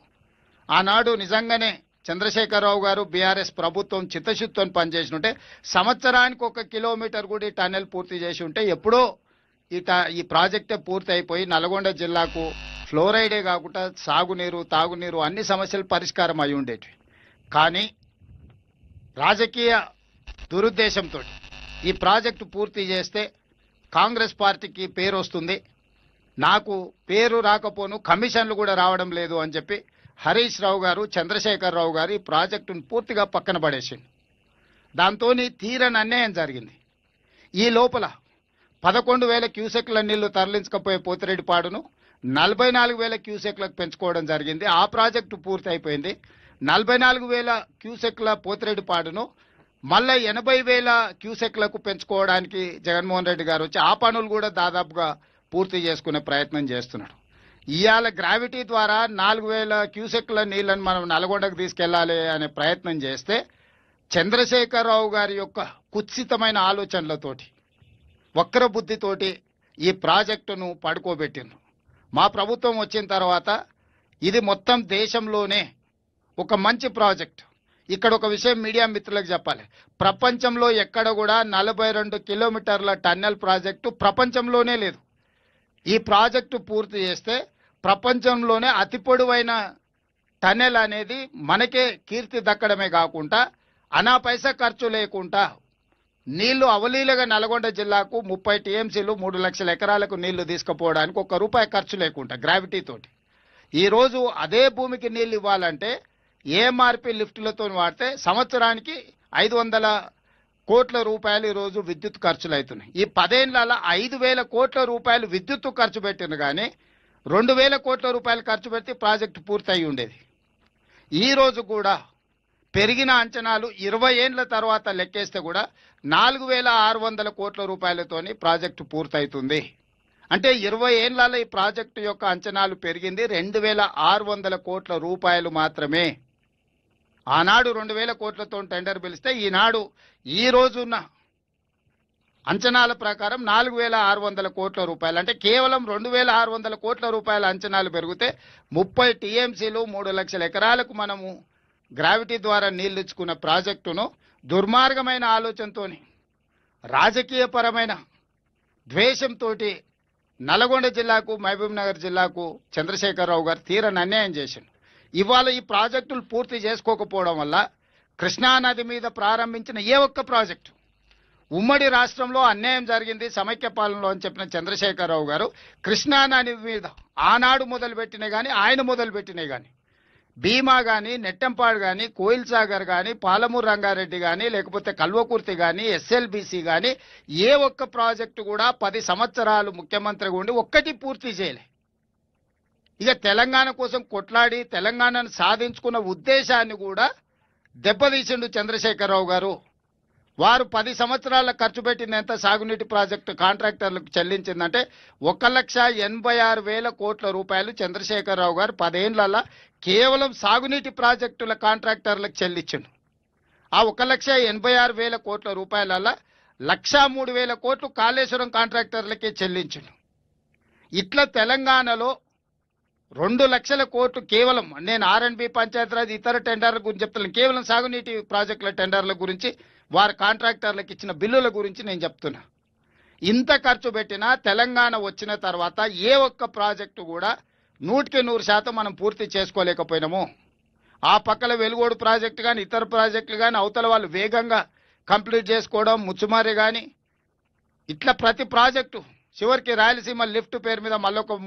ఆనాడు నిజంగానే చంద్రశేఖరరావు గారు బీఆర్ఎస్ ప్రభుత్వం చిత్తశుద్ధితో పనిచేసి ఉంటే సంవత్సరానికి 1 కిలోమీటర్ కూడా ఈ టన్నెల్ పూర్తి చేసి ఉంటే ఎప్పుడో ఈ ప్రాజెక్టే పూర్తి అయిపోయి నల్గొండ జిల్లాకు ఫ్లోరైడే కాకుండా సాగునీరు, తాగునీరు అన్ని సమస్యలు పరిష్కారం అయి ఉండేవి. కానీ రాజకీయ దురుద్దేశంతో ఈ ప్రాజెక్టు పూర్తి చేస్తే కాంగ్రెస్ పార్టీకి పేరు వస్తుంది, నాకు పేరు రాకపోను కమిషన్లు కూడా రావడం లేదు అని చెప్పి హరీష్ రావు గారు, చంద్రశేఖరరావు గారు ఈ ప్రాజెక్టును పూర్తిగా పక్కన పడేసింది. దాంతో తీరని అన్యాయం జరిగింది. ఈ లోపల 11,000 క్యూసెక్ల నీళ్లు తరలించకపోయే పోతిరెడ్డిపాడును 44,000 క్యూసెక్లకు పెంచుకోవడం జరిగింది. ఆ ప్రాజెక్టు పూర్తి అయిపోయింది. 44,000 క్యూసెక్ల పోతిరెడ్డిపాడును మళ్ళీ 80,000 క్యూసెక్లకు పెంచుకోవడానికి జగన్మోహన్ రెడ్డి గారు వచ్చి ఆ పనులు కూడా దాదాపుగా పూర్తి చేసుకునే ప్రయత్నం చేస్తున్నాడు. ఇవాళ గ్రావిటీ ద్వారా 4,000 క్యూసెక్ల నీళ్లను మనం నల్గొండకు తీసుకెళ్లాలి అనే ప్రయత్నం చేస్తే చంద్రశేఖరరావు గారి యొక్క కుత్సితమైన ఆలోచనలతోటి, వక్ర బుద్ధితోటి ఈ ప్రాజెక్టును పడుకోబెట్టిండ్రు. మా ప్రభుత్వం వచ్చిన తర్వాత ఇది మొత్తం దేశంలోనే ఒక మంచి ప్రాజెక్ట్. ఇక్కడ ఒక విషయం మీడియా మిత్రులకు చెప్పాలి, ప్రపంచంలో ఎక్కడ కూడా 42 కిలోమీటర్ల టన్నెల్ ప్రాజెక్టు ప్రపంచంలోనే లేదు. ఈ ప్రాజెక్టు పూర్తి చేస్తే ప్రపంచంలోనే అతి పొడవైన టన్నెల్ అనేది మనకే కీర్తి దక్కడమే కాకుండా అనా పైసా ఖర్చు లేకుండా నీళ్లు అవలీలగా నల్గొండ జిల్లాకు 30 టీఎంసీలు 3 లక్షల ఎకరాలకు నీళ్లు తీసుకుపోవడానికి ₹1 ఖర్చు లేకుండా గ్రావిటీతోటి. ఈరోజు అదే భూమికి నీళ్లు ఇవ్వాలంటే ఏఎంఆర్పి లిఫ్టులతో వాడితే సంవత్సరానికి 500 కోట్ల రూపాయలు ఈరోజు విద్యుత్ ఖర్చులు అవుతున్నాయి. ఈ 10 ఏళ్లలో 5,000 కోట్ల రూపాయలు విద్యుత్ ఖర్చు పెట్టిన కానీ 2,000 కోట్ల రూపాయలు ఖర్చు పెడితే ప్రాజెక్టు పూర్తయి ఉండేది. ఈరోజు కూడా పెరిగిన అంచనాలు 20 ఏళ్ల తర్వాత లెక్కేస్తే కూడా 4,600 కోట్ల రూపాయలతోని ప్రాజెక్టు పూర్తవుతుంది. అంటే 20 ఏళ్లలో ఈ ప్రాజెక్టు యొక్క అంచనాలు పెరిగింది 2,600 కోట్ల రూపాయలు మాత్రమే. ఆనాడు 2,000 కోట్లతో టెండర్ పిలిస్తే ఈనాడు ఈ రోజున్న అంచనాల ప్రకారం 4,600 కోట్ల రూపాయలు, అంటే కేవలం 2,600 కోట్ల రూపాయల అంచనాలు పెరిగితే 30 టీఎంసీలు 3 లక్షల ఎకరాలకు మనము గ్రావిటీ ద్వారా నీళ్లు ఇచ్చుకున్న ప్రాజెక్టును దుర్మార్గమైన ఆలోచనతోని, రాజకీయపరమైన ద్వేషంతో నల్గొండ జిల్లాకు, మహబూబ్ నగర్ జిల్లాకు చంద్రశేఖరరావు గారు తీరని అన్యాయం చేశారు. ఇవాళ ఈ ప్రాజెక్టులు పూర్తి చేసుకోకపోవడం వల్ల కృష్ణానది మీద ప్రారంభించిన ఏ ఒక్క ప్రాజెక్టు ఉమ్మడి రాష్ట్రంలో అన్యాయం జరిగింది సమైక్య పాలనలో అని చెప్పిన చంద్రశేఖరరావు గారు కృష్ణానది మీద ఆనాడు మొదలుపెట్టినే కానీ, ఆయన మొదలుపెట్టినే కానీ భీమా కానీ, నెట్టంపాడు కానీ, కోయిల్ సాగర్ కానీ, పాలమూరు రంగారెడ్డి కానీ, లేకపోతే కల్వకుర్తి కానీ, ఎస్ఎల్బీసీ కానీ ఏ ఒక్క ప్రాజెక్టు కూడా 10 సంవత్సరాలు ముఖ్యమంత్రిగా ఉండి ఒక్కటి పూర్తి చేయలే. ఇక తెలంగాణ కోసం కొట్లాడి తెలంగాణను సాధించుకున్న ఉద్దేశాన్ని కూడా దెబ్బతీసిండు చంద్రశేఖరరావు గారు. వారు 10 సంవత్సరాల ఖర్చు పెట్టినంత సాగునీటి ప్రాజెక్టు కాంట్రాక్టర్లకు చెల్లించిందంటే 1,86,000 కోట్ల రూపాయలు చంద్రశేఖరరావు గారు 10 ఏళ్లలో కేవలం సాగునీటి ప్రాజెక్టుల కాంట్రాక్టర్లకు చెల్లించిండు. ఆ 1,86,000 కోట్ల రూపాయలలో 1,03,000 కోట్లు కాళేశ్వరం కాంట్రాక్టర్లకే చెల్లించిండు. ఇట్లా తెలంగాణలో 2 లక్షల కోట్లు కేవలం, నేను ఆర్ఎండ్బి పంచాయతీరాజ్ ఇతర టెండర్ల గురించి చెప్తున్నాను, కేవలం సాగునీటి ప్రాజెక్టుల టెండర్ల గురించి వారి కాంట్రాక్టర్లకు ఇచ్చిన బిల్లుల గురించి నేను చెప్తున్నా. ఇంత ఖర్చు పెట్టినా తెలంగాణ వచ్చిన తర్వాత ఏ ఒక్క ప్రాజెక్టు కూడా 100% మనం పూర్తి చేసుకోలేకపోయినాము. ఆ పక్కల వెలుగోడు ప్రాజెక్టు కానీ ఇతర ప్రాజెక్టులు కానీ అవతల వాళ్ళు వేగంగా కంప్లీట్ చేసుకోవడం, ముచ్చుమారి కానీ ఇట్లా ప్రతి ప్రాజెక్టు చివరికి రాయలసీమ లిఫ్ట్ పేరు మీద మళ్ళొక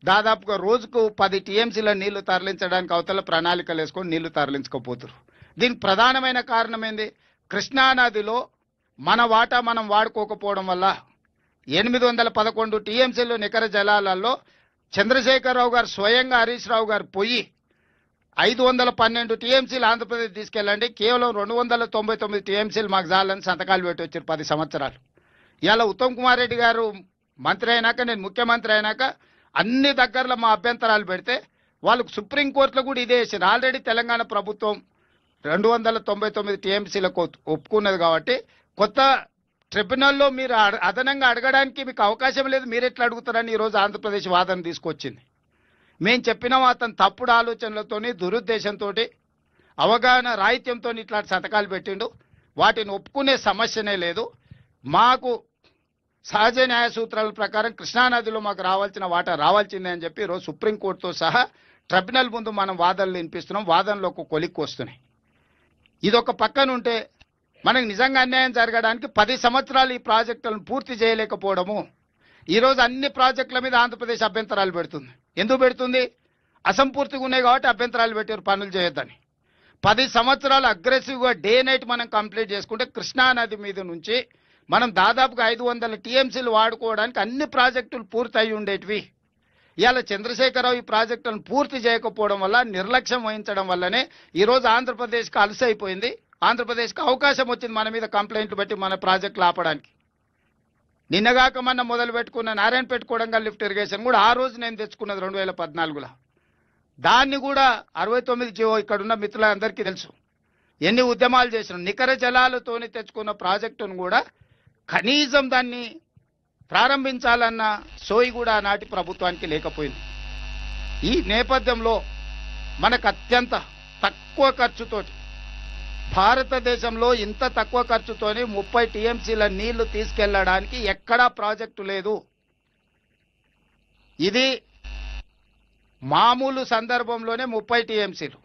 దాదాపుగా రోజుకు 10 టీఎంసీల నీళ్లు తరలించడానికి అవతల ప్రణాళికలు వేసుకొని నీళ్లు తరలించకపోతున్నారు. దీనికి ప్రధానమైన కారణం ఏంది? కృష్ణానదిలో మన వాటా మనం వాడుకోకపోవడం వల్ల 811 టీఎంసీలు నికర జలాలలో చంద్రశేఖరరావు గారు స్వయంగా హరీష్ రావు గారు పోయి 512 టీఎంసీలు ఆంధ్రప్రదేశ్ తీసుకెళ్ళండి, కేవలం 299 టీఎంసీలు మాకు చాలని సంతకాలు పెట్టి వచ్చారు 10 సంవత్సరాలు. ఇలా ఉత్తమ్ కుమార్ రెడ్డి గారు మంత్రి అయినాక, నేను ముఖ్యమంత్రి అయినాక అన్ని దగ్గరలో మా అభ్యంతరాలు పెడితే వాళ్ళకు సుప్రీంకోర్టులో కూడా ఇదే వేసారు. ఆల్రెడీ తెలంగాణ ప్రభుత్వం 299 టీఎంసీలకు ఒప్పుకున్నది కాబట్టి కొత్త ట్రిబ్యునల్లో మీరు అదనంగా అడగడానికి మీకు అవకాశం లేదు, మీరు ఎట్లా అడుగుతారని ఈరోజు ఆంధ్రప్రదేశ్ వాదన తీసుకొచ్చింది. మేము చెప్పినాం అతను తప్పుడు ఆలోచనలతోని దురుద్దేశంతో అవగాహన రాహిత్యంతో ఇట్లాంటి సంతకాలు పెట్టిండు. వాటిని ఒప్పుకునే సమస్యనే లేదు. మాకు సహజ న్యాయ సూత్రాల ప్రకారం కృష్ణానదిలో మాకు రావాల్సిన వాటా రావాల్సిందే అని చెప్పి ఈరోజు సుప్రీంకోర్టుతో సహా ట్రిబ్యునల్ ముందు మనం వాదనలు వినిపిస్తున్నాం. వాదనలో ఒక కొలిక్కి వస్తున్నాయి. ఇదొక పక్కన ఉంటే మనకు నిజంగా అన్యాయం జరగడానికి 10 సంవత్సరాలు ఈ ప్రాజెక్టులను పూర్తి చేయలేకపోవడము. ఈరోజు అన్ని ప్రాజెక్టుల మీద ఆంధ్రప్రదేశ్ అభ్యంతరాలు పెడుతుంది. ఎందుకు పెడుతుంది? అసంపూర్తిగా ఉన్నాయి కాబట్టి అభ్యంతరాలు పెట్టారు, పనులు చేయొద్దని. 10 సంవత్సరాలు అగ్రెసివ్గా డే నైట్ మనం కంప్లీట్ చేసుకుంటే కృష్ణానది మీద నుంచి మనం దాదాపుగా 500 టీఎంసీలు వాడుకోవడానికి అన్ని ప్రాజెక్టులు పూర్తి అయి ఉండేటివి. ఇవాళ చంద్రశేఖరరావు ఈ ప్రాజెక్టులను పూర్తి చేయకపోవడం వల్ల, నిర్లక్ష్యం వహించడం వల్లనే ఈరోజు ఆంధ్రప్రదేశ్కి అలసైపోయింది. ఆంధ్రప్రదేశ్కి అవకాశం వచ్చింది మన మీద కంప్లైంట్లు పెట్టి మన ప్రాజెక్టులు ఆపడానికి. నిన్నగాక మొన్న మొదలు పెట్టుకున్న నారాయణపేట కొడంగల్ లిఫ్ట్ ఇరిగేషన్ కూడా ఆ రోజు నేను తెచ్చుకున్నది 2014లో. దాన్ని కూడా 69 జీవో ఇక్కడున్న మిత్రులందరికీ తెలుసు. ఎన్ని ఉద్యమాలు చేసినాం. నికర జలాలతోని తెచ్చుకున్న ప్రాజెక్టును కూడా కనీసం దాన్ని ప్రారంభించాలన్న సోయి కూడా ఆనాటి ప్రభుత్వానికి లేకపోయింది. ఈ నేపథ్యంలో మనకు అత్యంత తక్కువ ఖర్చుతోటి, భారతదేశంలో ఇంత తక్కువ ఖర్చుతోని 30 టీఎంసీల నీళ్లు తీసుకెళ్లడానికి ఎక్కడా ప్రాజెక్టు లేదు. ఇది మామూలు సందర్భంలోనే 30 టీఎంసీలు.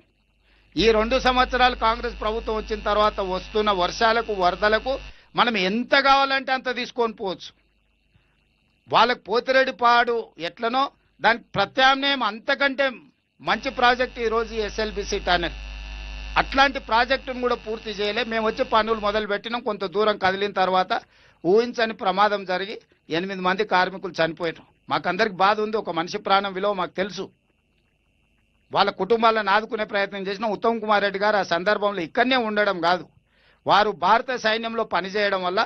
ఈ 2 సంవత్సరాలు కాంగ్రెస్ ప్రభుత్వం వచ్చిన తర్వాత వస్తున్న వర్షాలకు, వరదలకు మనం ఎంత కావాలంటే అంత తీసుకొని పోవచ్చు. వాళ్ళకు పోతిరెడ్డిపాడు ఎట్లనో దానికి ప్రత్యామ్నాయం అంతకంటే మంచి ప్రాజెక్టు ఈరోజు ఎస్ఎల్బిసి టనెల్. అట్లాంటి ప్రాజెక్టును కూడా పూర్తి చేయలే. మేము వచ్చి పనులు మొదలు పెట్టినాం. కొంత దూరం కదిలిన తర్వాత ఊహించని ప్రమాదం జరిగి 8 మంది కార్మికులు చనిపోయారు. మాకందరికి బాధ ఉంది. ఒక మనిషి ప్రాణం విలువ మాకు తెలుసు. వాళ్ళ కుటుంబాలను ఆదుకునే ప్రయత్నం చేసిన ఉత్తమ్ కుమార్ రెడ్డి గారు ఆ సందర్భంలో ఇక్కడనే ఉండడం కాదు, వారు భారత సైన్యంలో పనిచేయడం వల్ల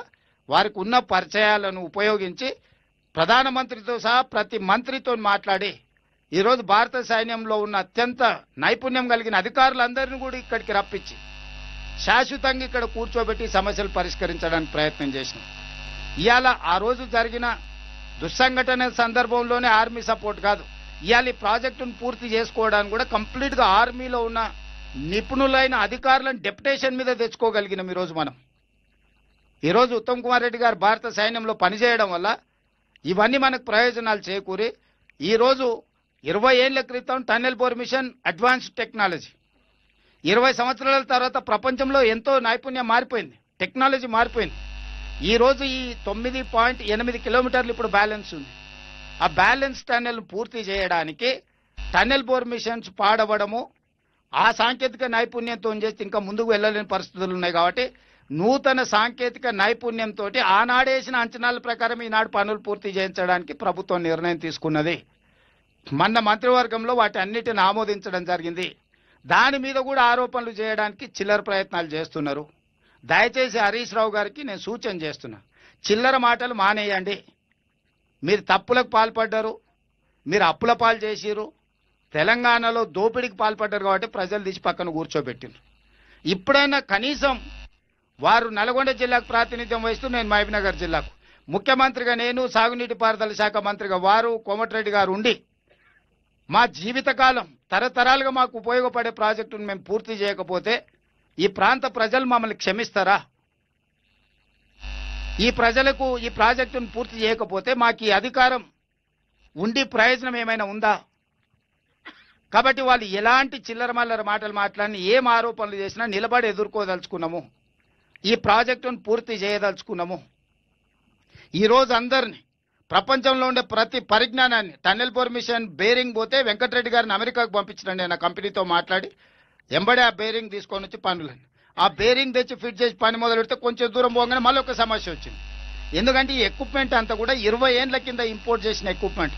వారికి ఉన్న పరిచయాలను ఉపయోగించి ప్రధానమంత్రితో సహా ప్రతి మంత్రితో మాట్లాడి ఈరోజు భారత సైన్యంలో ఉన్న అత్యంత నైపుణ్యం కలిగిన అధికారులందరినీ కూడా ఇక్కడికి రప్పించి శాశ్వతంగా ఇక్కడ కూర్చోబెట్టి సమస్యలు పరిష్కరించడానికి ప్రయత్నం చేసినాం. ఇవాళ ఆ రోజు జరిగిన దుస్సంఘటన సందర్భంలోనే ఆర్మీ సపోర్ట్ కాదు, ఇవాళ ఈ ప్రాజెక్టును పూర్తి చేసుకోవడానికి కూడా కంప్లీట్గా ఆర్మీలో ఉన్న నిపుణులైన అధికారులను డెప్యుటేషన్ మీద తెచ్చుకోగలిగినాం. ఈరోజు ఉత్తమ్ కుమార్ రెడ్డి గారు భారత సైన్యంలో పనిచేయడం వల్ల ఇవన్నీ మనకు ప్రయోజనాలు చేకూరి ఈరోజు 20 ఏళ్ల క్రితం tunnel bore machine advanced technology, 20 సంవత్సరాల తర్వాత ప్రపంచంలో ఎంతో నైపుణ్యం మారిపోయింది, టెక్నాలజీ మారిపోయింది. ఈరోజు ఈ 9.8 కిలోమీటర్లు ఇప్పుడు బ్యాలెన్స్ ఉంది. ఆ బ్యాలెన్స్ టన్నెల్ పూర్తి చేయడానికి టన్నెల్ బోర్ మిషన్స్ పాడవడము, ఆ సాంకేతిక నైపుణ్యంతో చేస్తే ఇంకా ముందుకు వెళ్ళలేని పరిస్థితులు ఉన్నాయి. కాబట్టి నూతన సాంకేతిక నైపుణ్యంతో ఆనాడేసిన అంచనాల ప్రకారం ఈనాడు పనులు పూర్తి చేయించడానికి ప్రభుత్వం నిర్ణయం తీసుకున్నది. మన మంత్రివర్గంలో వాటి అన్నిటిని ఆమోదించడం జరిగింది. దాని మీద కూడా ఆరోపణలు చేయడానికి చిల్లర ప్రయత్నాలు చేస్తున్నారు. దయచేసి హరీష్ రావు గారికి నేను సూచన చేస్తున్నా, చిల్లర మాటలు మానేయండి. మీరు తప్పులకు పాల్పడ్డారు, మీరు అప్పుల పాలు చేసిరు, తెలంగాణలో దోపిడీకి పాల్పడ్డారు కాబట్టి ప్రజలు తీసి పక్కన కూర్చోబెట్టిండ్రు. ఇప్పుడైనా కనీసం వారు నల్గొండ జిల్లాకు ప్రాతినిధ్యం వహిస్తూ నేను మహబూబ్నగర్ జిల్లాకు ముఖ్యమంత్రిగా నేను, సాగునీటి పారుదల శాఖ మంత్రిగా వారు, కోమటిరెడ్డి గారు ఉండి మా జీవితకాలం తరతరాలుగా మాకు ఉపయోగపడే ప్రాజెక్టును మేము పూర్తి చేయకపోతే ఈ ప్రాంత ప్రజలు మమ్మల్ని క్షమిస్తారా? ఈ ప్రజలకు ఈ ప్రాజెక్టును పూర్తి చేయకపోతే మాకు ఈ అధికారం ఉండి ప్రయోజనం ఏమైనా ఉందా? కాబట్టి వాళ్ళు ఎలాంటి చిల్లరమల్లర మాటలు మాట్లాడిన ఏం ఆరోపణలు చేసినా నిలబడి ఎదుర్కోదలుచుకున్నాము. ఈ ప్రాజెక్టును పూర్తి చేయదలుచుకున్నాము. ఈరోజు అందరినీ ప్రపంచంలో ఉండే ప్రతి పరిజ్ఞానాన్ని టన్నెల్ పర్మిషన్ బేరింగ్ పోతే వెంకటరెడ్డి గారిని అమెరికాకు పంపించండి నా కంపెనీతో మాట్లాడి ఎంబడే ఆ బేరింగ్ తీసుకొని వచ్చి పనులని ఆ బేరింగ్ తెచ్చి ఫిట్ చేసి పని మొదలు పెడితే కొంచెం దూరం పోగానే మళ్ళీ ఒక సమస్య వచ్చింది. ఎందుకంటే ఈ ఎక్విప్మెంట్ అంతా కూడా 20 ఏండ్ల కింద ఇంపోర్ట్ చేసిన ఎక్విప్మెంట్.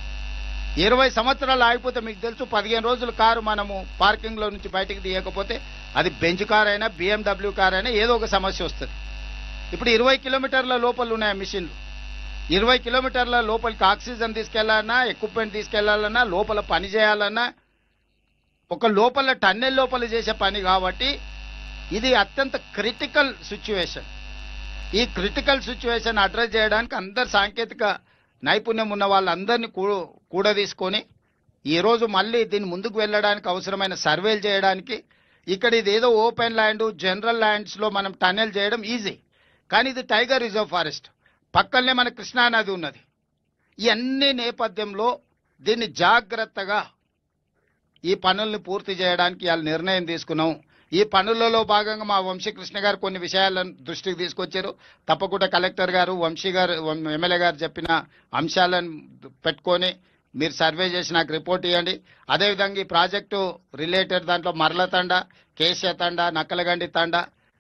20 సంవత్సరాలు ఆగిపోతే మీకు తెలుసు 15 రోజుల కారు మనము పార్కింగ్లో నుంచి బయటకు తీయకపోతే అది బెంచ్ కార్ అయినా BMW కార్ అయినా ఏదో ఒక సమస్య వస్తుంది. ఇప్పుడు 20 కిలోమీటర్ల లోపల ఉన్నాయి మిషన్లు. 20 కిలోమీటర్ల లోపలికి ఆక్సిజన్ తీసుకెళ్లాలన్నా ఎక్విప్మెంట్ తీసుకెళ్లాలన్నా లోపల పని చేయాలన్నా ఒక లోపల టన్నెల్ లోపల చేసే పని కాబట్టి ఇది అత్యంత క్రిటికల్ సిచ్యువేషన్. ఈ క్రిటికల్ సిచ్యువేషన్ అడ్రస్ చేయడానికి అందరు సాంకేతిక నైపుణ్యం ఉన్న వాళ్ళందరినీ కూడా తీసుకొని ఈరోజు మళ్ళీ దీన్ని ముందుకు వెళ్ళడానికి అవసరమైన సర్వేలు చేయడానికి ఇక్కడ ఇది ఏదో ఓపెన్ ల్యాండ్ జనరల్ ల్యాండ్స్లో మనం టన్నెల్ చేయడం ఈజీ, కానీ ఇది టైగర్ రిజర్వ్ ఫారెస్ట్ పక్కనే మన కృష్ణానది ఉన్నది. ఈ అన్ని నేపథ్యంలో దీన్ని జాగ్రత్తగా ఈ పనుల్ని పూర్తి చేయడానికి వాళ్ళు నిర్ణయం తీసుకున్నాం. ఈ పనులలో భాగంగా మా వంశీకృష్ణ గారు కొన్ని విషయాలను దృష్టికి తీసుకొచ్చారు. తప్పకుండా కలెక్టర్ గారు వంశీ గారు ఎమ్మెల్యే గారు చెప్పిన అంశాలను పెట్టుకొని మీరు సర్వే చేసి నాకు రిపోర్ట్ ఇవ్వండి. అదేవిధంగా ఈ ప్రాజెక్టు రిలేటెడ్ దాంట్లో మర్ల తండ, కేశ తండ, నక్కలగండి తండ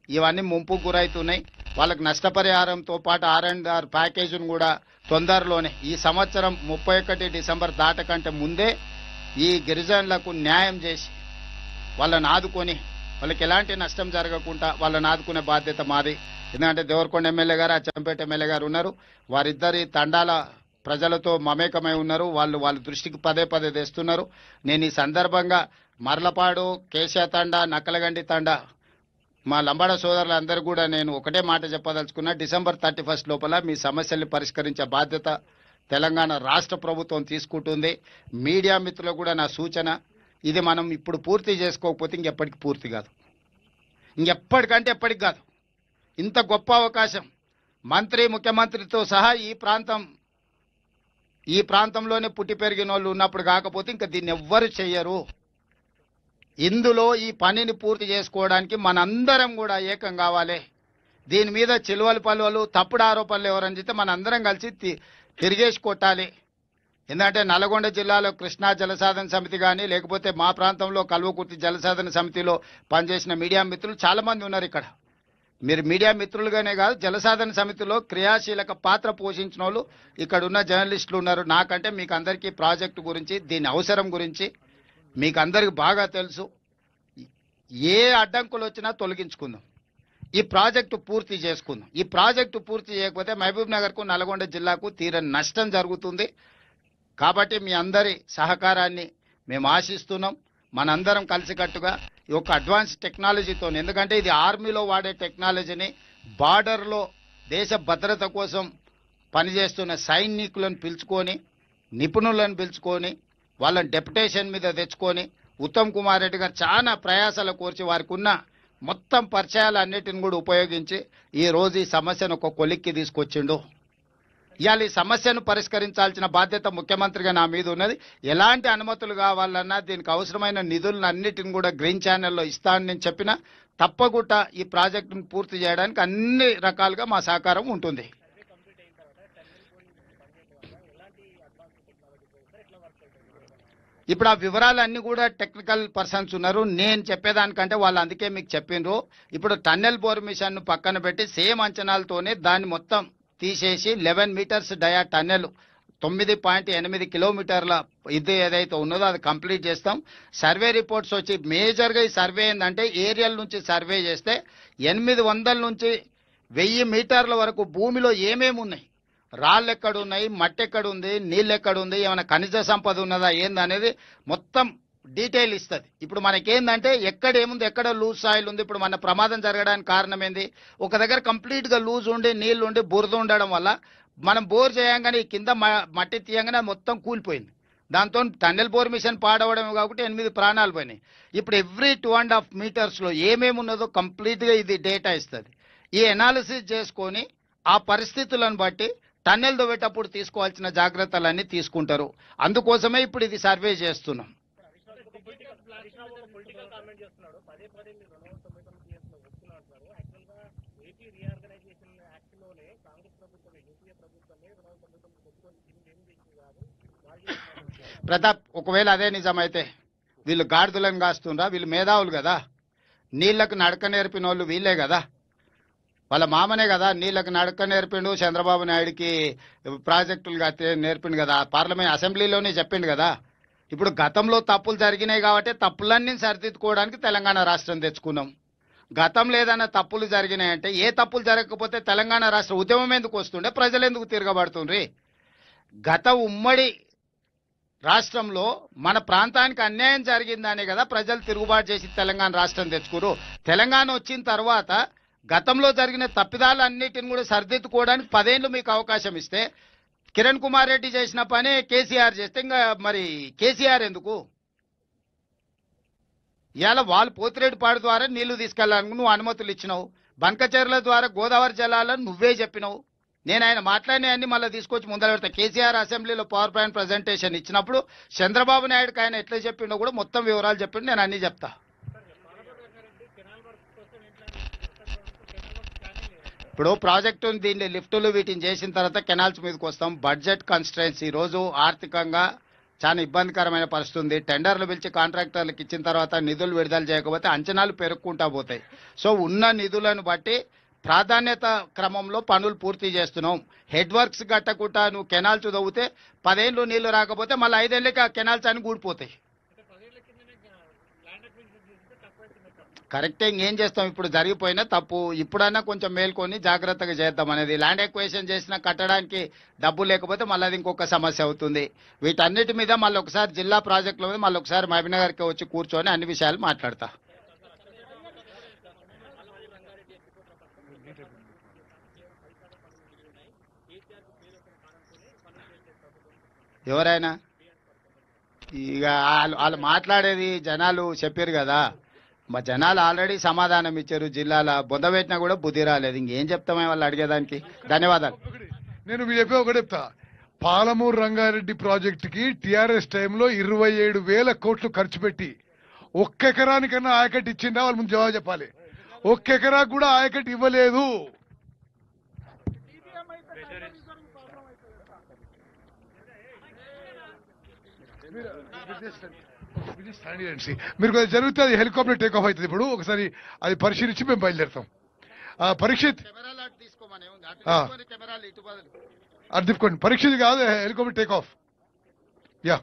ఇవన్నీ ముంపుకు గురవుతున్నాయి. వాళ్ళకి నష్టపరిహారంతో పాటు R&R ప్యాకేజీని కూడా తొందరలోనే ఈ సంవత్సరం 31 డిసెంబర్ దాటకంటే ముందే ఈ గిరిజనులకు న్యాయం చేసి వాళ్ళని ఆదుకొని వాళ్ళకి ఎలాంటి నష్టం జరగకుండా వాళ్ళని ఆదుకునే బాధ్యత మాది. ఎందుకంటే దేవరకొండ ఎమ్మెల్యే గారు అచ్చంపేట ఎమ్మెల్యే గారు ఉన్నారు. వారిద్దరి తండాల ప్రజలతో మమేకమై ఉన్నారు. వాళ్ళ దృష్టికి పదే పదే తెస్తున్నారు. నేను ఈ సందర్భంగా మర్లపాడు, కేశ తండ, నక్కలగండి తండ మా లంబాడ సోదరులందరూ కూడా నేను ఒకటే మాట చెప్పదలుచుకున్నా. డిసెంబర్ 31 లోపల మీ సమస్యల్ని పరిష్కరించే బాధ్యత తెలంగాణ రాష్ట్ర ప్రభుత్వం తీసుకుంటుంది. మీడియా మిత్రులకు కూడా నా సూచన, ఇది మనం ఇప్పుడు పూర్తి చేసుకోకపోతే ఇంకెప్పటికి పూర్తి కాదు, ఇంకెప్పటికంటే ఎప్పటికి కాదు. ఇంత గొప్ప అవకాశం మంత్రి ముఖ్యమంత్రితో సహా ఈ ప్రాంతంలోనే పుట్టి పెరిగిన వాళ్ళు ఉన్నప్పుడు కాకపోతే ఇంకా దీన్ని ఎవ్వరు చెయ్యరు. ఇందులో ఈ పనిని పూర్తి చేసుకోవడానికి మనందరం కూడా ఏకం కావాలి. దీని మీద చిలువలు పలువలు తప్పుడు ఆరోపణలు ఎవరని చెప్తే మనందరం కలిసి తిరిగేసి కొట్టాలి. ఎందుకంటే నల్గొండ జిల్లాలో కృష్ణా జలసాధన సమితి కానీ లేకపోతే మా ప్రాంతంలో కల్వకుర్తి జలసాధన సమితిలో పనిచేసిన మీడియా మిత్రులు చాలామంది ఉన్నారు. ఇక్కడ మీరు మీడియా మిత్రులుగానే కాదు జలసాధన సమితిలో క్రియాశీలక పాత్ర పోషించిన వాళ్ళు ఇక్కడ ఉన్న జర్నలిస్టులు ఉన్నారు. నాకంటే మీకు అందరికీ ప్రాజెక్టు గురించి దీని అవసరం గురించి మీకు అందరికి బాగా తెలుసు. ఏ అడ్డంకులు వచ్చినా తొలగించుకుందాం, ఈ ప్రాజెక్టు పూర్తి చేసుకుందాం. ఈ ప్రాజెక్టు పూర్తి చేయకపోతే మహబూబ్ నగర్కు నల్గొండ జిల్లాకు తీరని నష్టం జరుగుతుంది. కాబట్టి మీ అందరి సహకారాన్ని మేము ఆశిస్తున్నాం. మనందరం కలిసికట్టుగా ఈ యొక్క అడ్వాన్స్ టెక్నాలజీతో, ఎందుకంటే ఇది ఆర్మీలో వాడే టెక్నాలజీని బార్డర్లో దేశ భద్రత కోసం పనిచేస్తున్న సైనికులను పిలుచుకొని నిపుణులను పిలుచుకొని వాళ్ళని డెప్యుటేషన్ మీద తెచ్చుకొని ఉత్తమ్ కుమార్ రెడ్డి గారు చాలా ప్రయాసాలు కోర్చి వారికి ఉన్న మొత్తం పరిచయాలన్నిటిని కూడా ఉపయోగించి ఈ రోజు ఈ సమస్యను ఒక కొలిక్కి తీసుకొచ్చిండు. ఇవాళ ఈ సమస్యను పరిష్కరించాల్సిన బాధ్యత ముఖ్యమంత్రిగా నా మీద ఉన్నది. ఎలాంటి అనుమతులు కావాలన్నా దీనికి అవసరమైన నిధులను అన్నిటిని కూడా గ్రీన్ ఛానల్లో ఇస్తానని నేను చెప్పిన తప్పకుండా ఈ ప్రాజెక్టును పూర్తి చేయడానికి అన్ని రకాలుగా మా సహకారం ఉంటుంది. ఇప్పుడు ఆ వివరాలన్నీ కూడా టెక్నికల్ పర్సన్స్ ఉన్నారు. నేను చెప్పేదానికంటే వాళ్ళు అందుకే మీకు చెప్పిండ్రు. ఇప్పుడు టన్నెల్ బోర్ మిషన్ పక్కన పెట్టి సేమ్ అంచనాలతోనే దాన్ని మొత్తం తీసేసి 11 మీటర్స్ డయా టన్నెల్ 9.8 కిలోమీటర్ల ఇది ఏదైతే ఉన్నదో అది కంప్లీట్ చేస్తాం. సర్వే రిపోర్ట్స్ వచ్చి మేజర్గా ఈ సర్వే ఏంటంటే ఏరియల్ నుంచి సర్వే చేస్తే 800 నుంచి 1000 మీటర్ల వరకు భూమిలో ఏమేమి ఉన్నాయి, రాళ్ళు ఎక్కడున్నాయి, మట్టి ఎక్కడుంది, నీళ్ళు ఎక్కడుంది, ఏమైనా ఖనిజ సంపద ఉన్నదా ఏందనేది మొత్తం డీటెయిల్ ఇస్తుంది. ఇప్పుడు మనకేందంటే ఎక్కడ ఏముంది, ఎక్కడ లూజ్ సాయిల్ ఉంది. ఇప్పుడు మన ప్రమాదం జరగడానికి కారణం ఏంది, ఒక దగ్గర కంప్లీట్గా లూజ్ ఉండి నీళ్లు ఉండి బురద ఉండడం వల్ల మనం బోర్ చేయంగానే కింద మట్టి తీయంగానే మొత్తం కూలిపోయింది. దాంతో టన్నెల్ బోర్ మిషన్ పాడవడం కాబట్టి 8 ప్రాణాలు పోయినాయి. ఇప్పుడు ఎవ్రీ 2.5 మీటర్స్లో ఏమేమి ఉన్నదో కంప్లీట్గా ఇది డేటా ఇస్తుంది. ఈ ఎనాలిసిస్ చేసుకొని ఆ పరిస్థితులను బట్టి టన్నెల్ దొవ్వేటప్పుడు తీసుకోవాల్సిన జాగ్రత్తలన్నీ తీసుకుంటారు. అందుకోసమే ఇప్పుడు ఇది సర్వే చేస్తున్నాం. ప్రతాప్, ఒకవేళ అదే నిజమైతే వీళ్ళు గాడిదలను కాస్తుండ్రా? వీళ్ళు మేధావులు కదా, నీళ్లకు నడక నేర్పిన వాళ్ళు వీళ్ళే కదా. వాళ్ళ మామనే కదా నీళ్ళకి నడక నేర్పిండు, చంద్రబాబు నాయుడికి ప్రాజెక్టులుగా నేర్పిండు కదా, పార్లమెంట్ అసెంబ్లీలోనే చెప్పిండు కదా. ఇప్పుడు గతంలో తప్పులు జరిగినాయి కాబట్టి తప్పులన్నీ సరిదిద్దుకోవడానికి తెలంగాణ రాష్ట్రం తెచ్చుకున్నాం. గతంలో ఏదైనా తప్పులు జరిగినాయంటే, ఏ తప్పులు జరగకపోతే తెలంగాణ రాష్ట్ర ఉద్యమం ఎందుకు వస్తుండే, ప్రజలు ఎందుకు తిరగబడుతుండ్రి? గత ఉమ్మడి రాష్ట్రంలో మన ప్రాంతానికి అన్యాయం జరిగిందనే కదా ప్రజలు తిరుగుబాటు చేసి తెలంగాణ రాష్ట్రం తెచ్చుకోరు. తెలంగాణ వచ్చిన తర్వాత గతంలో జరిగిన తప్పిదాలన్నిటిని కూడా సరిదిద్దుకోవడానికి 10 ఏళ్ళు మీకు అవకాశం ఇస్తే, కిరణ్ కుమార్ రెడ్డి చేసిన పని కేసీఆర్ చేస్తే ఇంకా మరి కేసీఆర్ ఎందుకు? ఇవాళ వాళ్ళు పోతిరెడ్డిపాడు ద్వారా నీళ్లు తీసుకెళ్ళడానికి నువ్వు అనుమతులు ఇచ్చినావు, బంకచెర్ల ద్వారా గోదావరి జలాలను నువ్వే చెప్పినావు. నేను ఆయన మాట్లాడినవన్నీ మళ్ళీ తీసుకొచ్చి ముందర పెడతా. కేసీఆర్ అసెంబ్లీలో పవర్ పాయింట్ ప్రజెంటేషన్ ఇచ్చినప్పుడు చంద్రబాబు నాయుడుకి ఆయన ఎట్లా చెప్పిండో కూడా మొత్తం వివరాలు చెప్పిండు, నేను అన్ని చెప్తా. ఇప్పుడు ప్రాజెక్టు దీన్ని లిఫ్టులు వీటిని చేసిన తర్వాత కెనాల్స్ మీదకి వస్తాం. బడ్జెట్ కన్స్ట్రెయిన్స్ ఈరోజు ఆర్థికంగా చాలా ఇబ్బందికరమైన పరిస్థితి ఉంది. టెండర్లు పిలిచి కాంట్రాక్టర్లకు ఇచ్చిన తర్వాత నిధులు విడుదల చేయకపోతే అంచనాలు పెరుగుకుంటా పోతాయి. సో ఉన్న నిధులను బట్టి ప్రాధాన్యత క్రమంలో పనులు పూర్తి చేస్తున్నాం. హెడ్ వర్క్స్ కట్టకుండా నువ్వు కెనాల్స్ తవ్వితే 10 ఏళ్ళు నీళ్లు రాకపోతే మళ్ళీ 5 ఏళ్ళకి ఆ కెనాల్స్ అన్ని కూడిపోతాయి. కరెక్టే, ఇంకేం చేస్తాం? ఇప్పుడు జరిగిపోయినా తప్పు, ఇప్పుడన్నా కొంచెం మేల్కొని జాగ్రత్తగా చేద్దాం అనేది. ల్యాండ్ ఎక్వేషన్ చేసినా కట్టడానికి డబ్బు లేకపోతే మళ్ళీ అది ఇంకొక సమస్య అవుతుంది. వీటన్నిటి మీద మళ్ళీ ఒకసారి జిల్లా ప్రాజెక్టుల మీద మళ్ళీ ఒకసారి మహబూబ్నగర్కి వచ్చి కూర్చొని అన్ని విషయాలు మాట్లాడతా. ఎవరైనా ఇక వాళ్ళు మాట్లాడేది జనాలు చెప్పారు కదా, మా జనాలు ఆల్రెడీ సమాధానం ఇచ్చారు. జిల్లాలో బొంద పెట్టినా కూడా బుద్ధి రాలేదు, ఇంకేం చెప్తామే వాళ్ళు అడిగేదానికి. ధన్యవాదాలు. నేను మీకు చెప్పే ఒకటి చెప్తా. పాలమూరు రంగారెడ్డి ప్రాజెక్టుకి టీఆర్ఎస్ టైంలో 27,000 కోట్లు ఖర్చు పెట్టి ఒక్క ఎకరానికన్నా ఆయకట్టు ఇచ్చిందా? వాళ్ళు ముందు జవాబు చెప్పాలి. ఒక్క ఎకరాకు కూడా ఆయకట్టు ఇవ్వలేదు. మీరు కొంచెం జరిగితే అది హెలికాప్టర్ టేక్ ఆఫ్ అవుతుంది. ఇప్పుడు ఒకసారి అది పరిశీలించి మేము బయలుదేరుతాం. పరీక్షిత్ అది తిప్పుకోండి. పరీక్షిత్ కాదు, హెలికాప్టర్ టేక్ ఆఫ్. యా